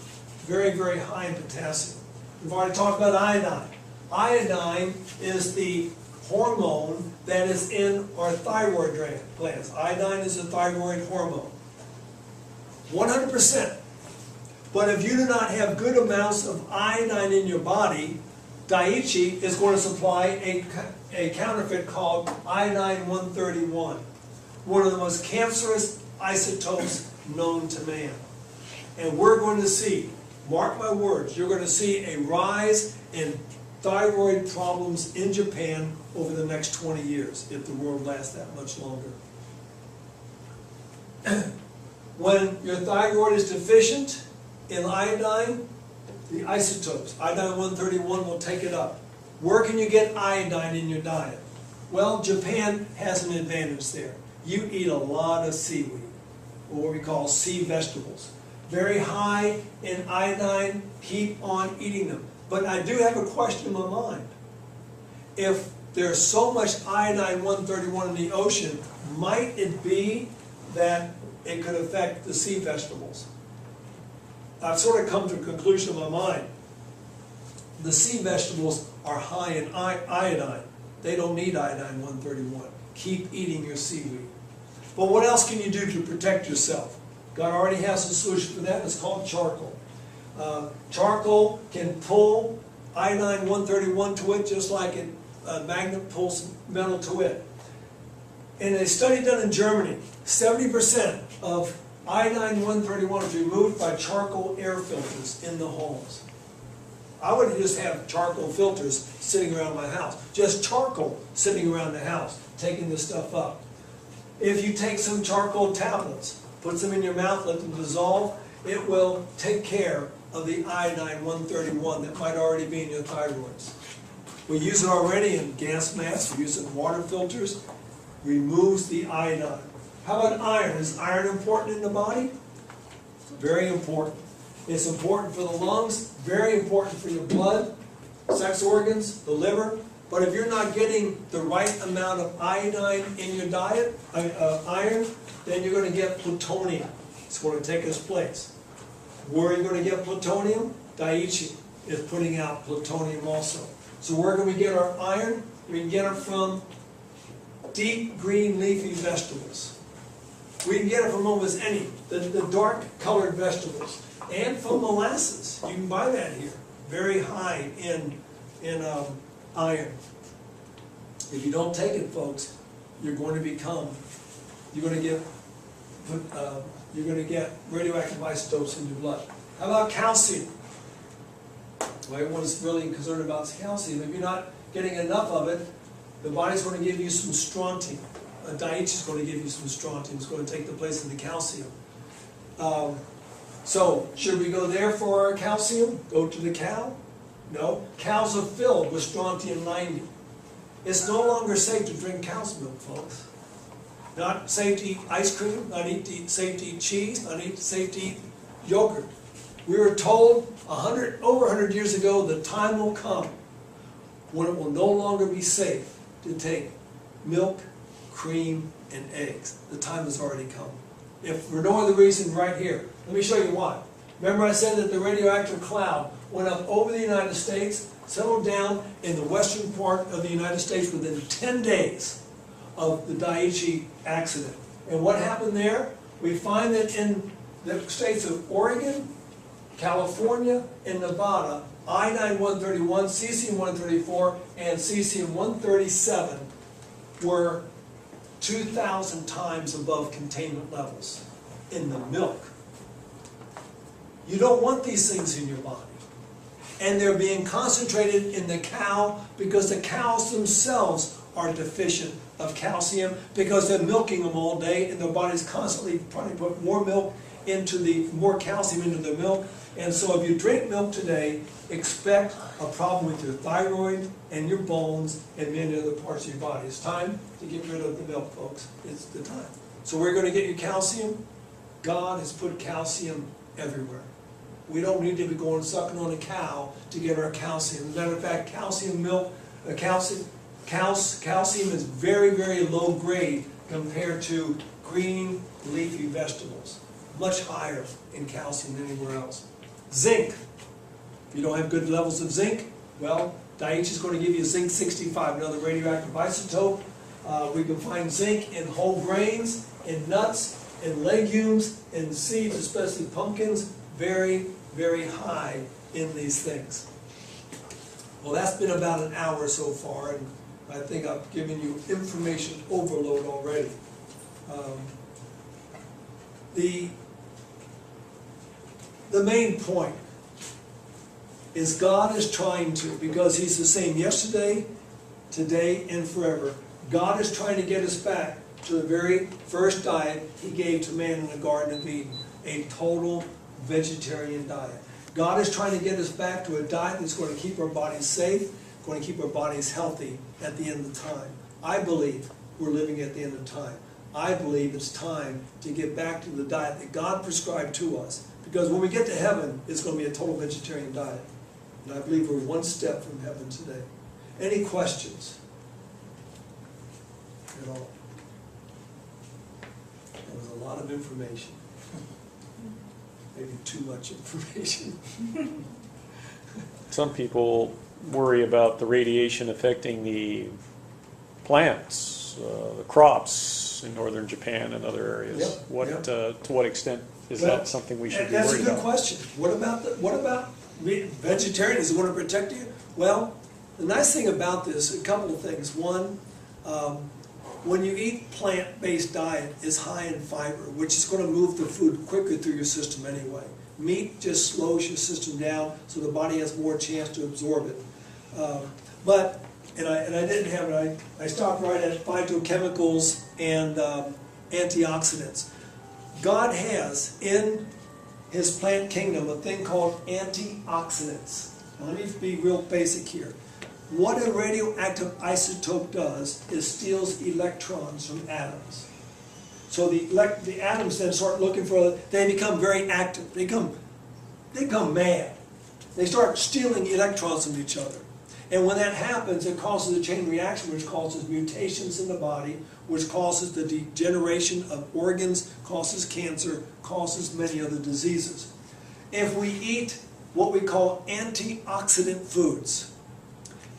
Very, very high in potassium. We've already talked about iodine. Iodine is the hormone that is in our thyroid glands. Iodine is a thyroid hormone. 100%. But if you do not have good amounts of iodine in your body, Daiichi is going to supply a counterfeit called iodine-131, one of the most cancerous isotopes known to man. And we're going to see, mark my words, you're going to see a rise in thyroid problems in Japan over the next 20 years, if the world lasts that much longer. When your thyroid is deficient in iodine, the isotopes, iodine-131 will take it up. Where can you get iodine in your diet? Well, Japan has an advantage there. You eat a lot of seaweed, or what we call sea vegetables. Very high in iodine, keep on eating them. But I do have a question in my mind. If there's so much iodine-131 in the ocean, might it be that it could affect the sea vegetables? I've sort of come to a conclusion in my mind. The sea vegetables are high in iodine. They don't need iodine-131. Keep eating your seaweed. But what else can you do to protect yourself? God already has a solution for that. It's called charcoal. Charcoal can pull iodine-131 to it just like a magnet pulls metal to it. In a study done in Germany, 70% of Iodine-131 is removed by charcoal air filters in the homes. I would just have charcoal filters sitting around my house. Just charcoal sitting around the house, taking this stuff up. If you take some charcoal tablets, put them in your mouth, let them dissolve, it will take care of the iodine-131 that might already be in your thyroids. We use it already in gas masks, we use it in water filters, removes the iodine. How about iron? Is iron important in the body? Very important. It's important for the lungs, very important for your blood, sex organs, the liver. But if you're not getting the right amount of iodine in your diet, iron, then you're going to get plutonium. It's going to take its place. Where are you going to get plutonium? Daiichi is putting out plutonium also. So where can we get our iron? We can get it from deep green leafy vegetables. We can get it from almost any, the dark colored vegetables. And from molasses. You can buy that here. Very high in iron. If you don't take it, folks, you're going to get radioactive isotopes in your blood. How about calcium? Well, everyone's really concerned about calcium. If you're not getting enough of it, the body's going to give you some strontium. Daiichi is going to give you some strontium. It's going to take the place of the calcium. So, should we go there for our calcium? Go to the cow? No. Cows are filled with strontium-90. It's no longer safe to drink cow's milk, folks. Not safe to eat ice cream, not safe to eat cheese, not safe to eat yogurt. We were told over 100 years ago the time will come when it will no longer be safe to take milk, cream, and eggs. The time has already come. If for no other reason, right here. Let me show you why. Remember I said that the radioactive cloud went up over the United States, settled down in the western part of the United States within 10 days of the Daiichi accident. And what happened there? We find that in the states of Oregon, California, and Nevada, iodine-131, cesium-134, and cesium-137 were 2,000 times above containment levels in the milk. You don't want these things in your body. And they're being concentrated in the cow because the cows themselves are deficient of calcium because they're milking them all day and their body's constantly trying to put more more calcium into the milk. And so if you drink milk today, expect a problem with your thyroid and your bones and many other parts of your body. It's time to get rid of the milk, folks. It's the time. So we're going to get your calcium. God has put calcium everywhere. We don't need to be going sucking on a cow to get our calcium. As a matter of fact, calcium is very, very low grade compared to green leafy vegetables. Much higher in calcium than anywhere else. Zinc. If you don't have good levels of zinc, well, Daiichi is going to give you zinc 65, another radioactive isotope. We can find zinc in whole grains, in nuts, in legumes, in seeds, especially pumpkins. Very, very high in these things. Well, that's been about an hour so far, and I think I've given you information overload already. The main point is God is trying to, because He's the same yesterday, today, and forever, God is trying to get us back to the very first diet He gave to man in the Garden of Eden, a total vegetarian diet. God is trying to get us back to a diet that's going to keep our bodies safe, going to keep our bodies healthy at the end of time. I believe we're living at the end of time. I believe it's time to get back to the diet that God prescribed to us. Because when we get to heaven, it's going to be a total vegetarian diet. And I believe we're one step from heaven today. Any questions at all? That was a lot of information. Maybe too much information.
Some people worry about the radiation affecting the plants, the crops in northern Japan and other areas.
Yep,
To what extent is that something we should be worried about?
That's a good question. What about vegetarian? Is it going to protect you? Well, the nice thing about this, a couple of things. One, when you eat plant-based diet, it's high in fiber, which is going to move the food quicker through your system anyway. Meat just slows your system down, so the body has more chance to absorb it. And I didn't have it. I stopped right at phytochemicals and antioxidants. God has in His plant kingdom a thing called antioxidants. Now, let me be real basic here. What a radioactive isotope does is steals electrons from atoms. So the atoms then start looking for, they become very active. They become mad. They start stealing electrons from each other. And when that happens, it causes a chain reaction, which causes mutations in the body, which causes the degeneration of organs, causes cancer, causes many other diseases. If we eat what we call antioxidant foods,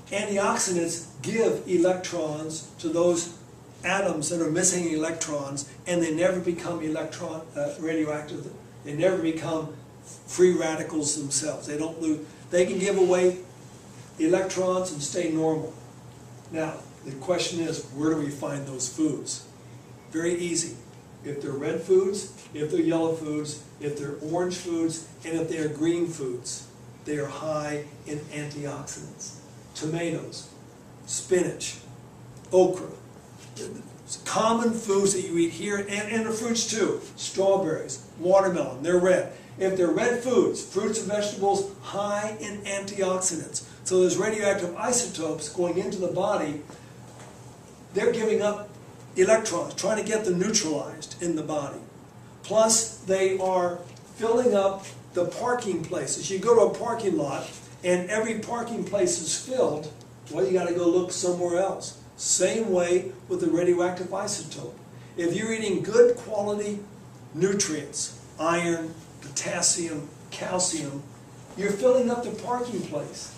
antioxidants give electrons to those atoms that are missing electrons, and they never become radioactive. They never become free radicals themselves. They don't lose. They can give away electrons and stay normal. Now, the question is, where do we find those foods? Very easy. If they're red foods, if they're yellow foods, if they're orange foods, and if they're green foods, they are high in antioxidants. Tomatoes, spinach, okra, common foods that you eat here, and the fruits too. Strawberries, watermelon, they're red. If they're red foods, fruits and vegetables, high in antioxidants. So those radioactive isotopes going into the body, they're giving up electrons, trying to get them neutralized in the body. Plus, they are filling up the parking places. You go to a parking lot, and every parking place is filled, well, you got to go look somewhere else. Same way with the radioactive isotope. If you're eating good quality nutrients, iron, potassium, calcium, you're filling up the parking place.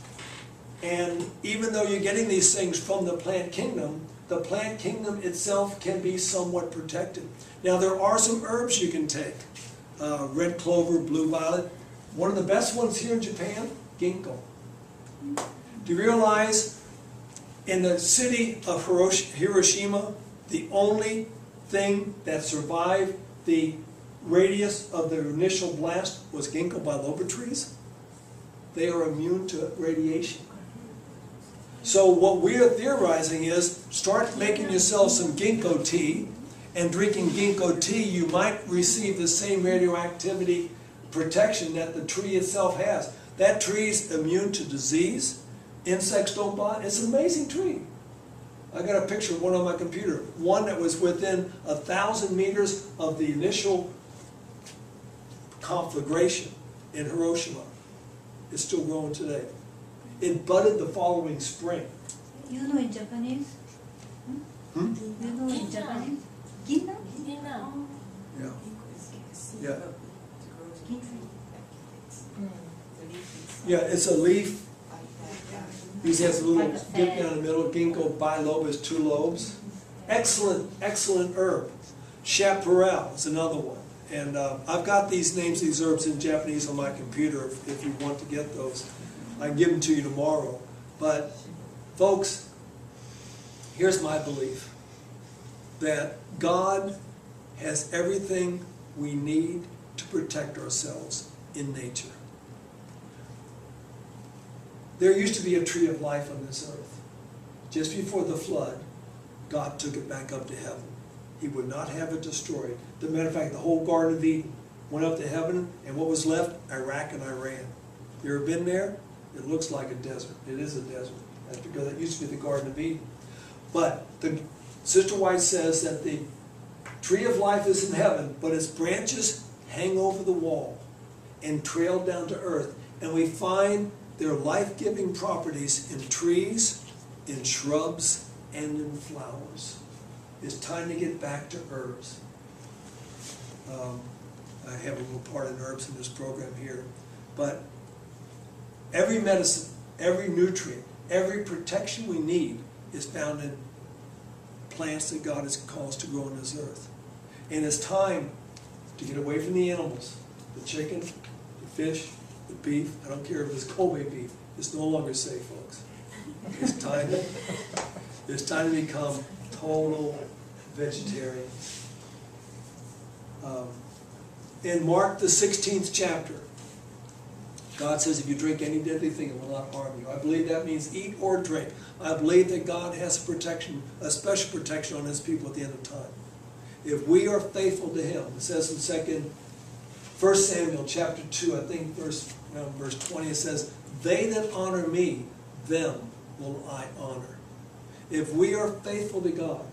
And even though you're getting these things from the plant kingdom itself can be somewhat protected. Now, there are some herbs you can take. Red clover, blue violet. One of the best ones here in Japan, ginkgo. Do you realize in the city of Hiroshima, the only thing that survived the radius of the initial blast was ginkgo biloba trees? They are immune to radiation. So what we are theorizing is, start making yourself some ginkgo tea, and drinking ginkgo tea, you might receive the same radioactivity protection that the tree itself has. That tree is immune to disease. Insects don't bite. It's an amazing tree. I got a picture of one on my computer. One that was within 1,000 meters of the initial conflagration in Hiroshima. It's still growing today. It budded the following spring.
You know in Japanese?
Hmm?
You know in Japanese? Ginna?
Yeah. Yeah. Yeah, it's a leaf. He has a little dip down the middle. Ginkgo biloba is 2 lobes. Excellent, excellent herb. Chaparral is another one. And I've got these names, these herbs in Japanese on my computer if you want to get those. I can give them to you tomorrow. But folks, here's my belief. That God has everything we need to protect ourselves in nature. There used to be a tree of life on this earth. Just before the flood, God took it back up to heaven. He would not have it destroyed. As a matter of fact, the whole Garden of Eden went up to heaven, and what was left? Iraq and Iran. You ever been there? It looks like a desert. It is a desert. That's because it used to be the Garden of Eden. But Sister White says that the tree of life is in heaven, but its branches hang over the wall and trail down to earth. And we find their life-giving properties in trees, in shrubs, and in flowers. It's time to get back to herbs. I have a little part in herbs in this program here. But every medicine, every nutrient, every protection we need is found in plants that God has called us to grow on this earth. And it's time to get away from the animals, the chicken, the fish, the beef. I don't care if it's Kobe beef. It's no longer safe, folks. It's time to become total vegetarians. In Mark, the 16th chapter, God says, if you drink any deadly thing, it will not harm you. I believe that means eat or drink. I believe that God has a protection, a special protection on his people at the end of time. If we are faithful to him, it says in 1 Samuel chapter 2, I think verse 20, it says, they that honor me, them will I honor. If we are faithful to God,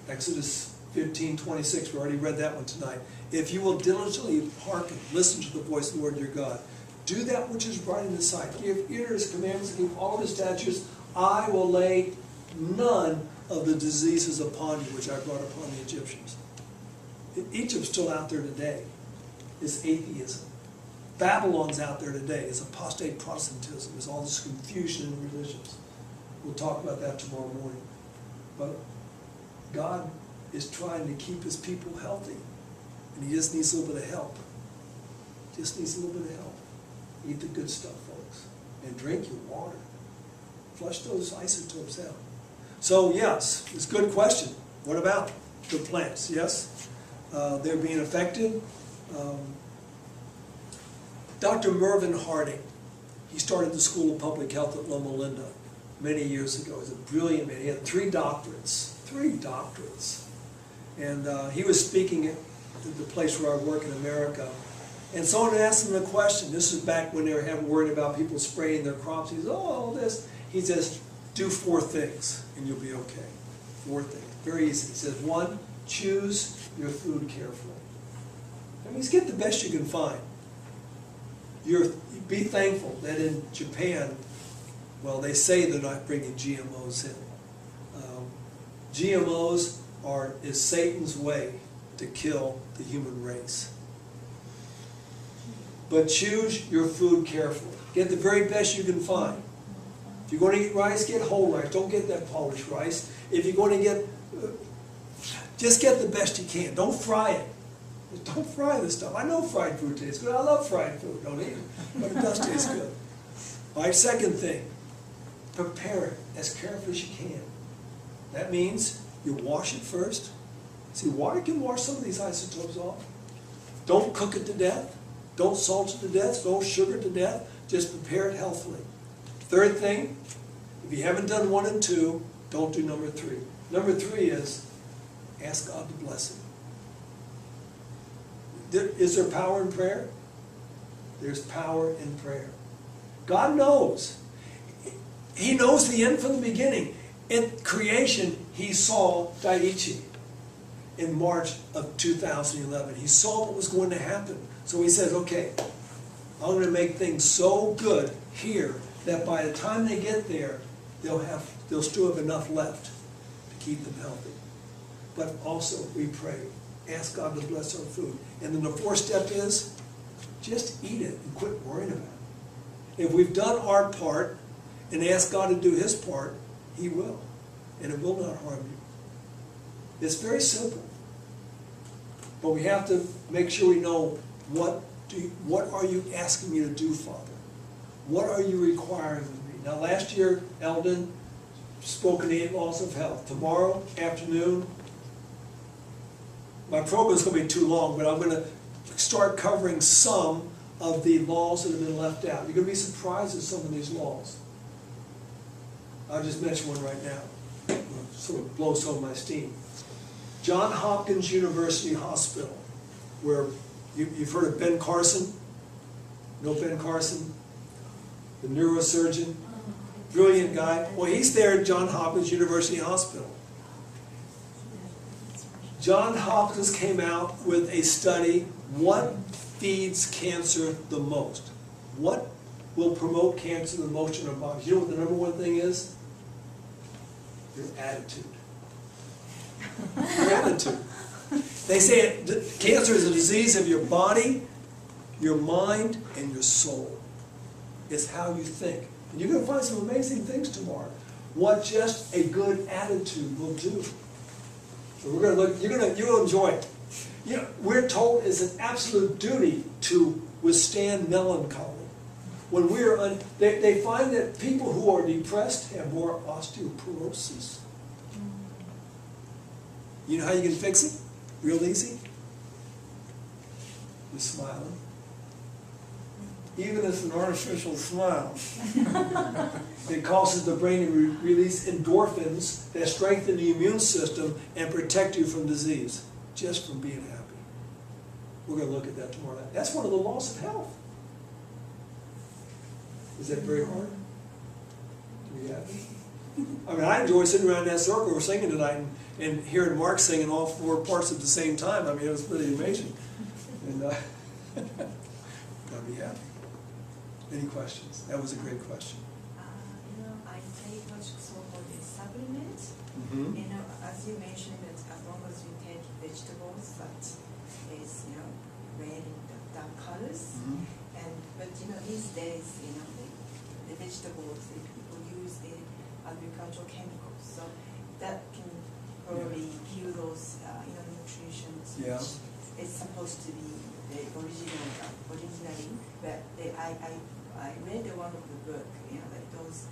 Exodus 15:26, we already read that one tonight. If you will diligently hearken, listen to the voice of the Lord your God, do that which is right in his sight, give ear to his commandments, and keep all of his statutes, I will lay none of the diseases upon you which I brought upon the Egyptians. Egypt's still out there today. It's atheism. Babylon's out there today. It's apostate Protestantism. It's all this confusion in religions. We'll talk about that tomorrow morning. But God is trying to keep his people healthy. And he just needs a little bit of help. Just needs a little bit of help. Eat the good stuff, folks. And drink your water. Flush those isotopes out. So, yes, it's a good question. What about the plants? Yes, they're being affected. Dr. Mervyn Harding, he started the School of Public Health at Loma Linda many years ago. He's a brilliant man. He had 3 doctorates. 3 doctorates. And he was speaking at the place where I work in America. And someone asked him a question. This is back when they were worried about people spraying their crops. He says, oh, all this. He says, do 4 things and you'll be okay. 4 things. Very easy. He says, 1, choose your food carefully. That means get the best you can find. Be thankful that in Japan, well, they say they're not bringing GMOs in. GMOs is Satan's way to kill the human race. But choose your food carefully. Get the very best you can find. If you're going to eat rice, get whole rice. Don't get that polished rice. If you're going to get, just get the best you can. Don't fry it. Don't fry this stuff. I know fried food tastes good. I love fried food. Don't eat it. But it does taste good. All right, second thing. Prepare it as carefully as you can. That means you wash it first. See, water can wash some of these isotopes off. Don't cook it to death. Don't salt it to death. Don't sugar it to death. Just prepare it healthily. Third thing, if you haven't done 1 and 2, don't do number 3. Number 3 is ask God to bless it. Is there power in prayer? There's power in prayer. God knows. He knows the end from the beginning. In creation, he saw Daiichi in March of 2011. He saw what was going to happen. So he said, okay, I'm going to make things so good here that by the time they get there, they'll still have enough left to keep them healthy. But also, we pray, ask God to bless our food. And then the 4th step is, just eat it and quit worrying about it. If we've done our part and ask God to do his part, he will. And it will not harm you. It's very simple. But we have to make sure we know what are you asking me to do, Father? What are you requiring of me? Now last year, Eldon spoke in the 8 laws of health. Tomorrow afternoon, my program is going to be too long, but I'm going to start covering some of the laws that have been left out. You're going to be surprised at some of these laws. I'll just mention one right now. It'll sort of blow some of my steam. Johns Hopkins University Hospital, where you've heard of Ben Carson? Know Ben Carson? The neurosurgeon? Brilliant guy. Well, he's there at Johns Hopkins University Hospital. Johns Hopkins came out with a study, what feeds cancer the most? What will promote cancer the most in our bodies? You know what the number 1 thing is? Your attitude. Your attitude. They say cancer is a disease of your body, your mind, and your soul. It's how you think. And you're going to find some amazing things tomorrow. What just a good attitude will do. So we're going to look. You'll enjoy it. You know, we're told it's an absolute duty to withstand melancholy. When they find that people who are depressed have more osteoporosis. You know how you can fix it? Real easy? Just smiling. Even if it's an artificial smile. It causes the brain to release endorphins that strengthen the immune system and protect you from disease, just from being happy. We're going to look at that tomorrow night. That's one of the laws of health. Is that very hard? To be happy? I mean, I enjoy sitting around that circle. We're singing tonight and hearing Mark singing all 4 parts at the same time. I mean, it was pretty amazing. And gotta be happy. Any questions? That was a great question.
I take much so-called supplement.
Mm-hmm.
As you mentioned, that as long as you take vegetables that is, red in the dark colors, but these days, the vegetables, people use the agricultural chemicals, so that can probably kill those, nutrients,
Yeah.
which is supposed to be the originally, but I read one of the book, that those,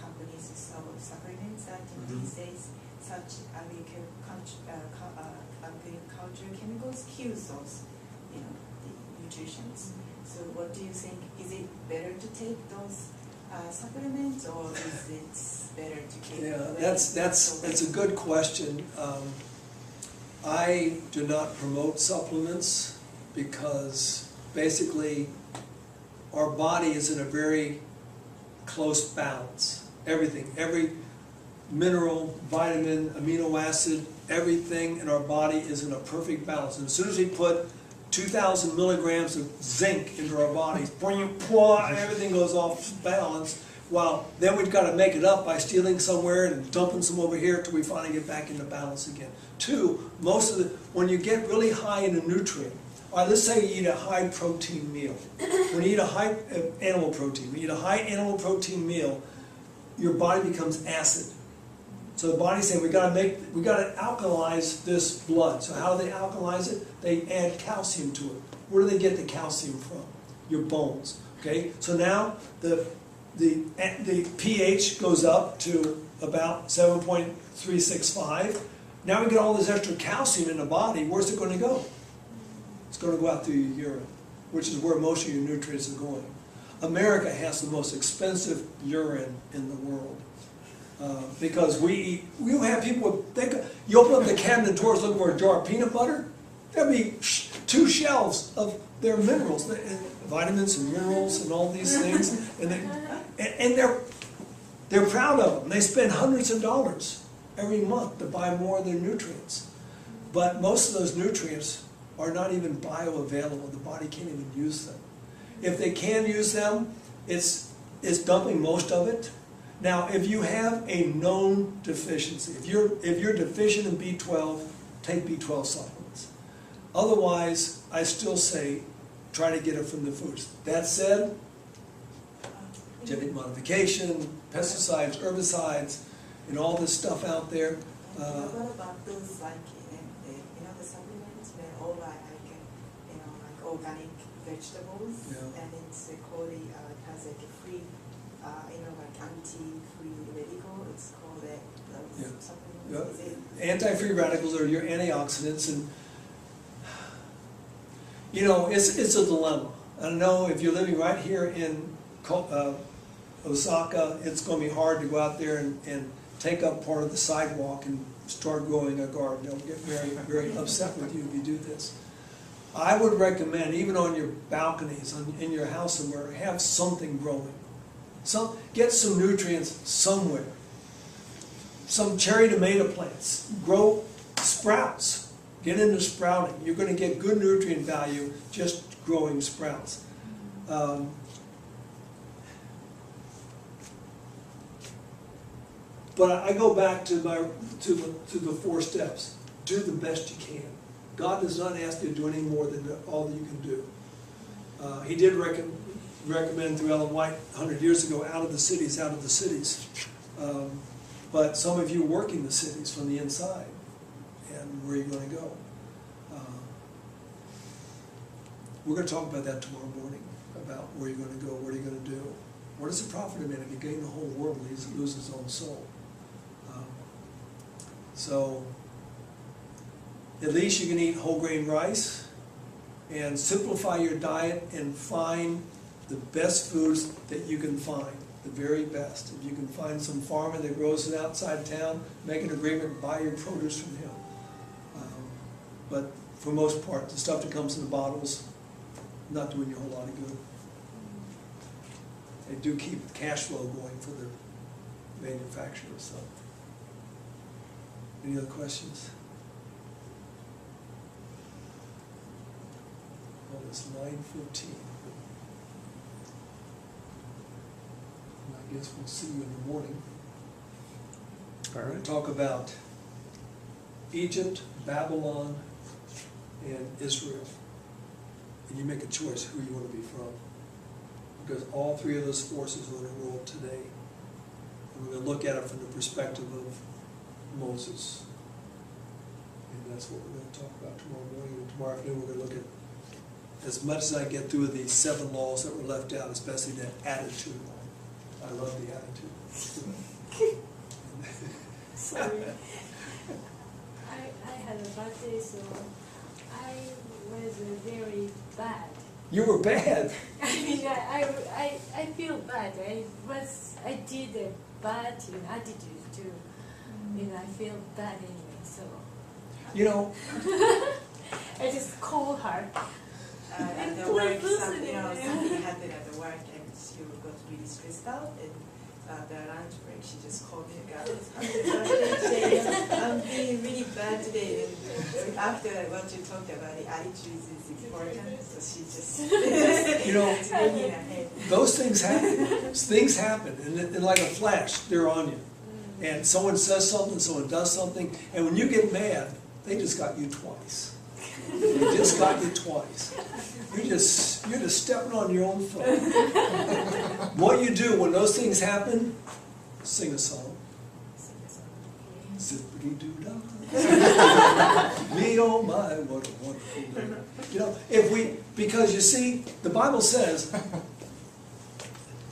companies sell supplements that these days, such agricultural chemicals kills those, the nutritions. So what do you think? Is it better to take those supplements, or is it better to take?
Yeah, that's a good question. I do not promote supplements because basically our body is in a very close balance. Everything, every mineral, vitamin, amino acid, everything in our body is in a perfect balance. And as soon as we put 2,000 milligrams of zinc into our bodies, everything goes off balance. Well, then we've got to make it up by stealing somewhere and dumping some over here till we finally get back into balance again. 2, when you get really high in a nutrient, all right, let's say you eat a high protein meal. When you eat a high animal protein, when you eat a high animal protein meal, your body becomes acid. So the body's saying we got to alkalize this blood. So how do they alkalize it? They add calcium to it. Where do they get the calcium from? Your bones. Okay. So now the pH goes up to about 7.365. Now we get all this extra calcium in the body. Where's it going to go? It's going to go out through your urine, which is where most of your nutrients are going. America has the most expensive urine in the world. Because we have people, you open up the cabinet doors looking for a jar of peanut butter, there'll be 2 shelves of their minerals, vitamins and minerals and all these things, and they're proud of them. They spend hundreds of dollars every month to buy more of their nutrients. But most of those nutrients are not even bioavailable. The body can't even use them. If they can use them, it's dumping most of it. Now, if you have a known deficiency, if you're deficient in B12, take B12 supplements. Otherwise, I still say try to get it from the foods. That said, genetic modification, pesticides, herbicides, and all this stuff out there.
What about those the supplements where all like organic vegetables,
Yeah.
and it's called has like a free, like anti-free radical. It's called those supplements. Is it?
Anti-free radicals are your antioxidants, and it's a dilemma. I know if you're living right here in Osaka, it's going to be hard to go out there and take up part of the sidewalk and start growing a garden. They'll get very, very upset with you if you do this. I would recommend, even on your balconies, in your house somewhere, have something growing. Get some nutrients somewhere. Some cherry tomato plants. Grow sprouts. Get into sprouting. You're going to get good nutrient value just growing sprouts. But I go back to the 4 steps. Do the best you can. God does not ask you to do any more than all that you can do. He did recommend through Ellen White 100 years ago, out of the cities, out of the cities. But some of you work in the cities from the inside. And where are you going to go? We're going to talk about that tomorrow morning, about where you're going to go, what are you going to do. What does it profit a man if you gain the whole world and he loses his own soul? So at least you can eat whole grain rice and simplify your diet and find the best foods that you can find, the very best. If you can find some farmer that grows it outside town, make an agreement, buy your produce from him. But for most part, the stuff that comes in the bottles, not doing you a whole lot of good. They do keep cash flow going for the manufacturers, so. Any other questions? Well, it's 9:15. I guess we'll see you in the morning.
All
We're going
right.
to talk about Egypt, Babylon, and Israel. And you make a choice who you want to be from. Because all three of those forces are in the world today. And we're going to look at it from the perspective of Moses. And that's what we're going to talk about tomorrow morning. And tomorrow afternoon we're going to look at, as much as I get through the 7 laws that were left out, especially that attitude. I love the attitude.
Sorry. I had a bad day, so I was very bad.
You were bad.
I mean, I feel bad. I did a bad attitude too. I feel bad anyway, so.
You know,
I just call her.
At the work, something happened at the work, and she got really stressed out. And the lunch break, she just called me, "Guys, I'm feeling really bad today." And after what you talked about, the attitude is important, so she just
you know,
it's ringing her head.
those things happen. Things happen, and like a flash, they're on you. And someone says something, someone does something, and when you get mad, they just got you twice. They just got you twice. You're just stepping on your own foot. What you do when those things happen, sing a song. Zippity-doo-dah. Me, oh my, what a wonderful day. You know, because you see, the Bible says,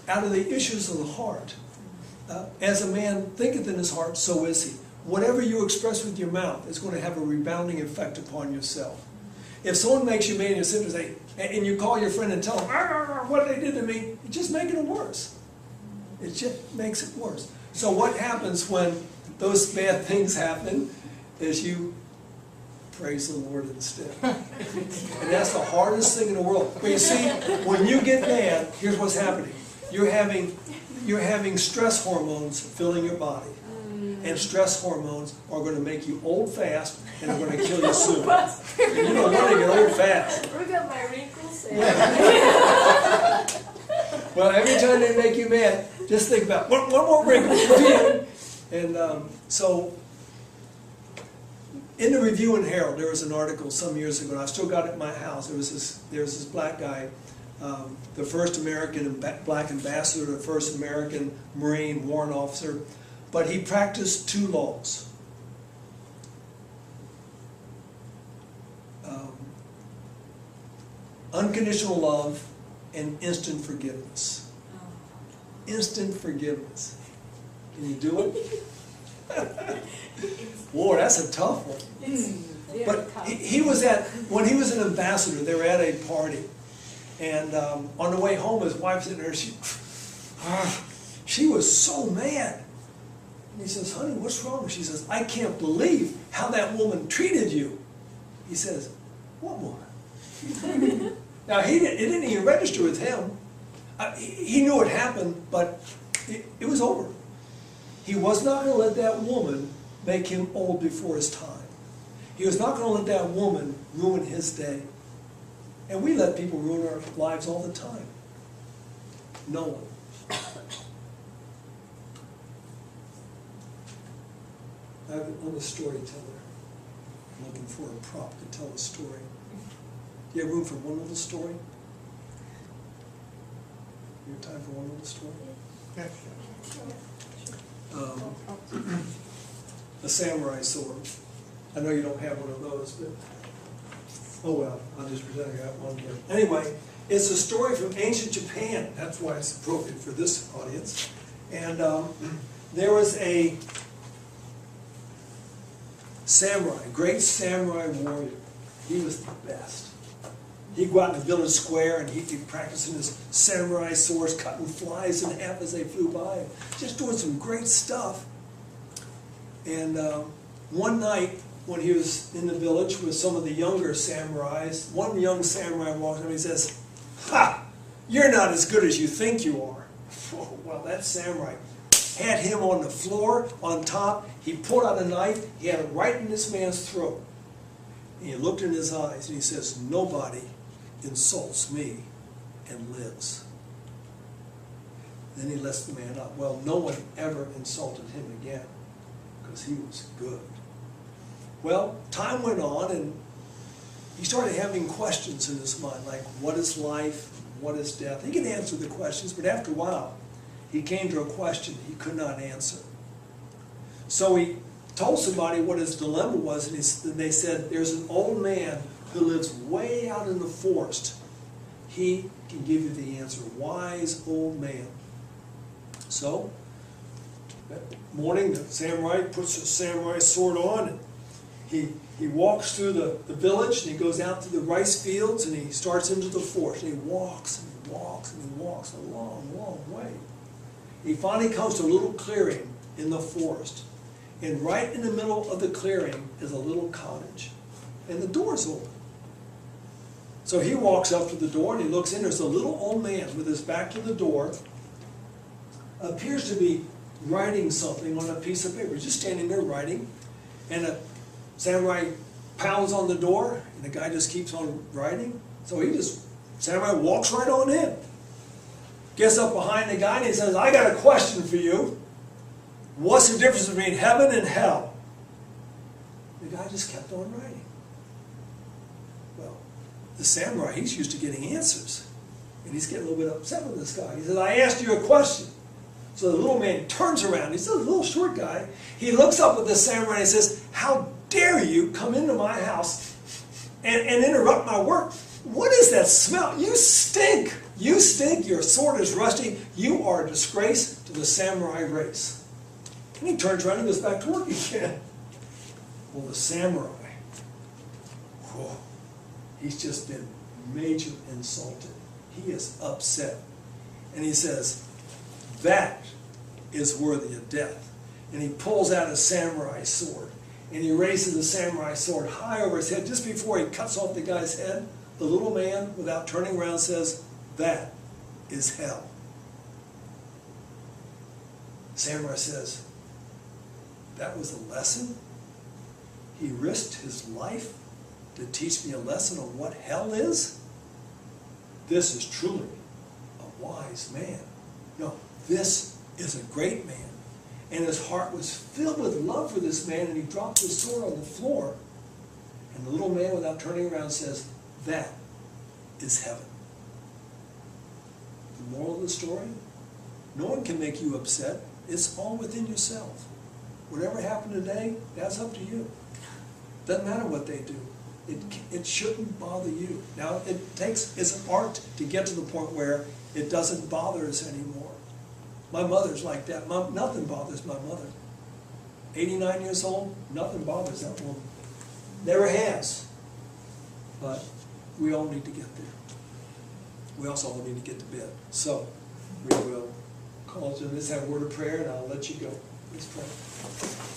out of the issues of the heart, as a man thinketh in his heart, so is he. Whatever you express with your mouth is going to have a rebounding effect upon yourself. If someone makes you mad and you sit there and say, and you call your friend and tell them, what they did to me, it's just making it worse. It just makes it worse. So what happens when those bad things happen is you praise the Lord instead. And that's the hardest thing in the world. But you see, when you get mad, here's what's happening. You're having stress hormones filling your body. And stress hormones are going to make you old fast and are going to kill you soon. And you don't want to get old fast.
Look at my wrinkles.
Well, every time they make you mad, just think about one more wrinkle. And so, in the Review and Herald, there was an article some years ago, and I've still got it in my house. There was this black guy, the first American black ambassador, the first American Marine warrant officer. But he practiced 2 laws. Unconditional love and instant forgiveness. Instant forgiveness. Can you do it? Boy, that's a tough one.
Very
But
tough.
when he was an ambassador, they were at a party. And on the way home, his wife sitting there, she was so mad. And he says, honey, what's wrong? She says, I can't believe how that woman treated you. He says, what woman? Now, it didn't even register with him. He knew it happened, but it was over. He was not going to let that woman make him old before his time. He was not going to let that woman ruin his day. And we let people ruin our lives all the time. No one. I'm a storyteller. I'm looking for a prop to tell a story. Do you have room for one little story? You have time for one little story? A samurai sword. I know you don't have one of those, but oh well, I'll just pretend I got one here. Anyway, it's a story from ancient Japan. That's why it's appropriate for this audience. And there was a samurai, great samurai warrior. He was the best. He'd go out in the village square and he'd be practicing his samurai swords, cutting flies in half as they flew by, just doing some great stuff. And one night, when he was in the village with some of the younger samurais, one young samurai walks up and he says, "Ha! You're not as good as you think you are." Oh, well, that samurai had him on the floor, on top. He pulled out a knife. He had it right in this man's throat. And he looked in his eyes and he says, "Nobody insults me and lives." Then he lets the man up. Well, no one ever insulted him again because he was good. Well, time went on and he started having questions in his mind, like what is life, what is death? He could answer the questions, but after a while, he came to a question he could not answer. So he told somebody what his dilemma was, and they said, "There's an old man who lives way out in the forest. He can give you the answer." Wise old man. So, that morning, the samurai puts his samurai sword on, and he walks through the village, and he goes out to the rice fields, and he starts into the forest, and he walks, and he walks, and he walks a long, long way. He finally comes to a little clearing in the forest, and right in the middle of the clearing is a little cottage, and the door's open. So he walks up to the door, and he looks in. There's a little old man with his back to the door, appears to be writing something on a piece of paper. He's just standing there writing, and a samurai pounds on the door, and the guy just keeps on writing. So samurai walks right on in, gets up behind the guy, and he says, "I got a question for you. What's the difference between heaven and hell?" The guy just kept on writing. Well, the samurai, he's used to getting answers, and he's getting a little bit upset with this guy. He says, "I asked you a question." So the little man turns around. He's a little short guy. He looks up at the samurai and says, "How dare you come into my house and interrupt my work? What is that smell? You stink. You stink. Your sword is rusty. You are a disgrace to the samurai race." And he turns around and goes back to work again. Well, the samurai, whoa, he's just been major insulted. He is upset. And he says, "That is worthy of death." And he pulls out a samurai sword. And he raises the samurai sword high over his head. Just before he cuts off the guy's head, the little man, without turning around, says, "That is hell." Samurai says, "That was a lesson? He risked his life to teach me a lesson on what hell is? This is truly a wise man. No, this is a great man." And his heart was filled with love for this man, and he dropped his sword on the floor. And the little man, without turning around, says, "That is heaven." The moral of the story? No one can make you upset. It's all within yourself. Whatever happened today, that's up to you. Doesn't matter what they do. It shouldn't bother you. Now, it's an art to get to the point where it doesn't bother us anymore. My mother's like that. Nothing bothers my mother. 89 years old, nothing bothers that woman. Never has. But we all need to get there. We also all need to get to bed. So, we will call to this, have a word of prayer, and I'll let you go. Let's pray.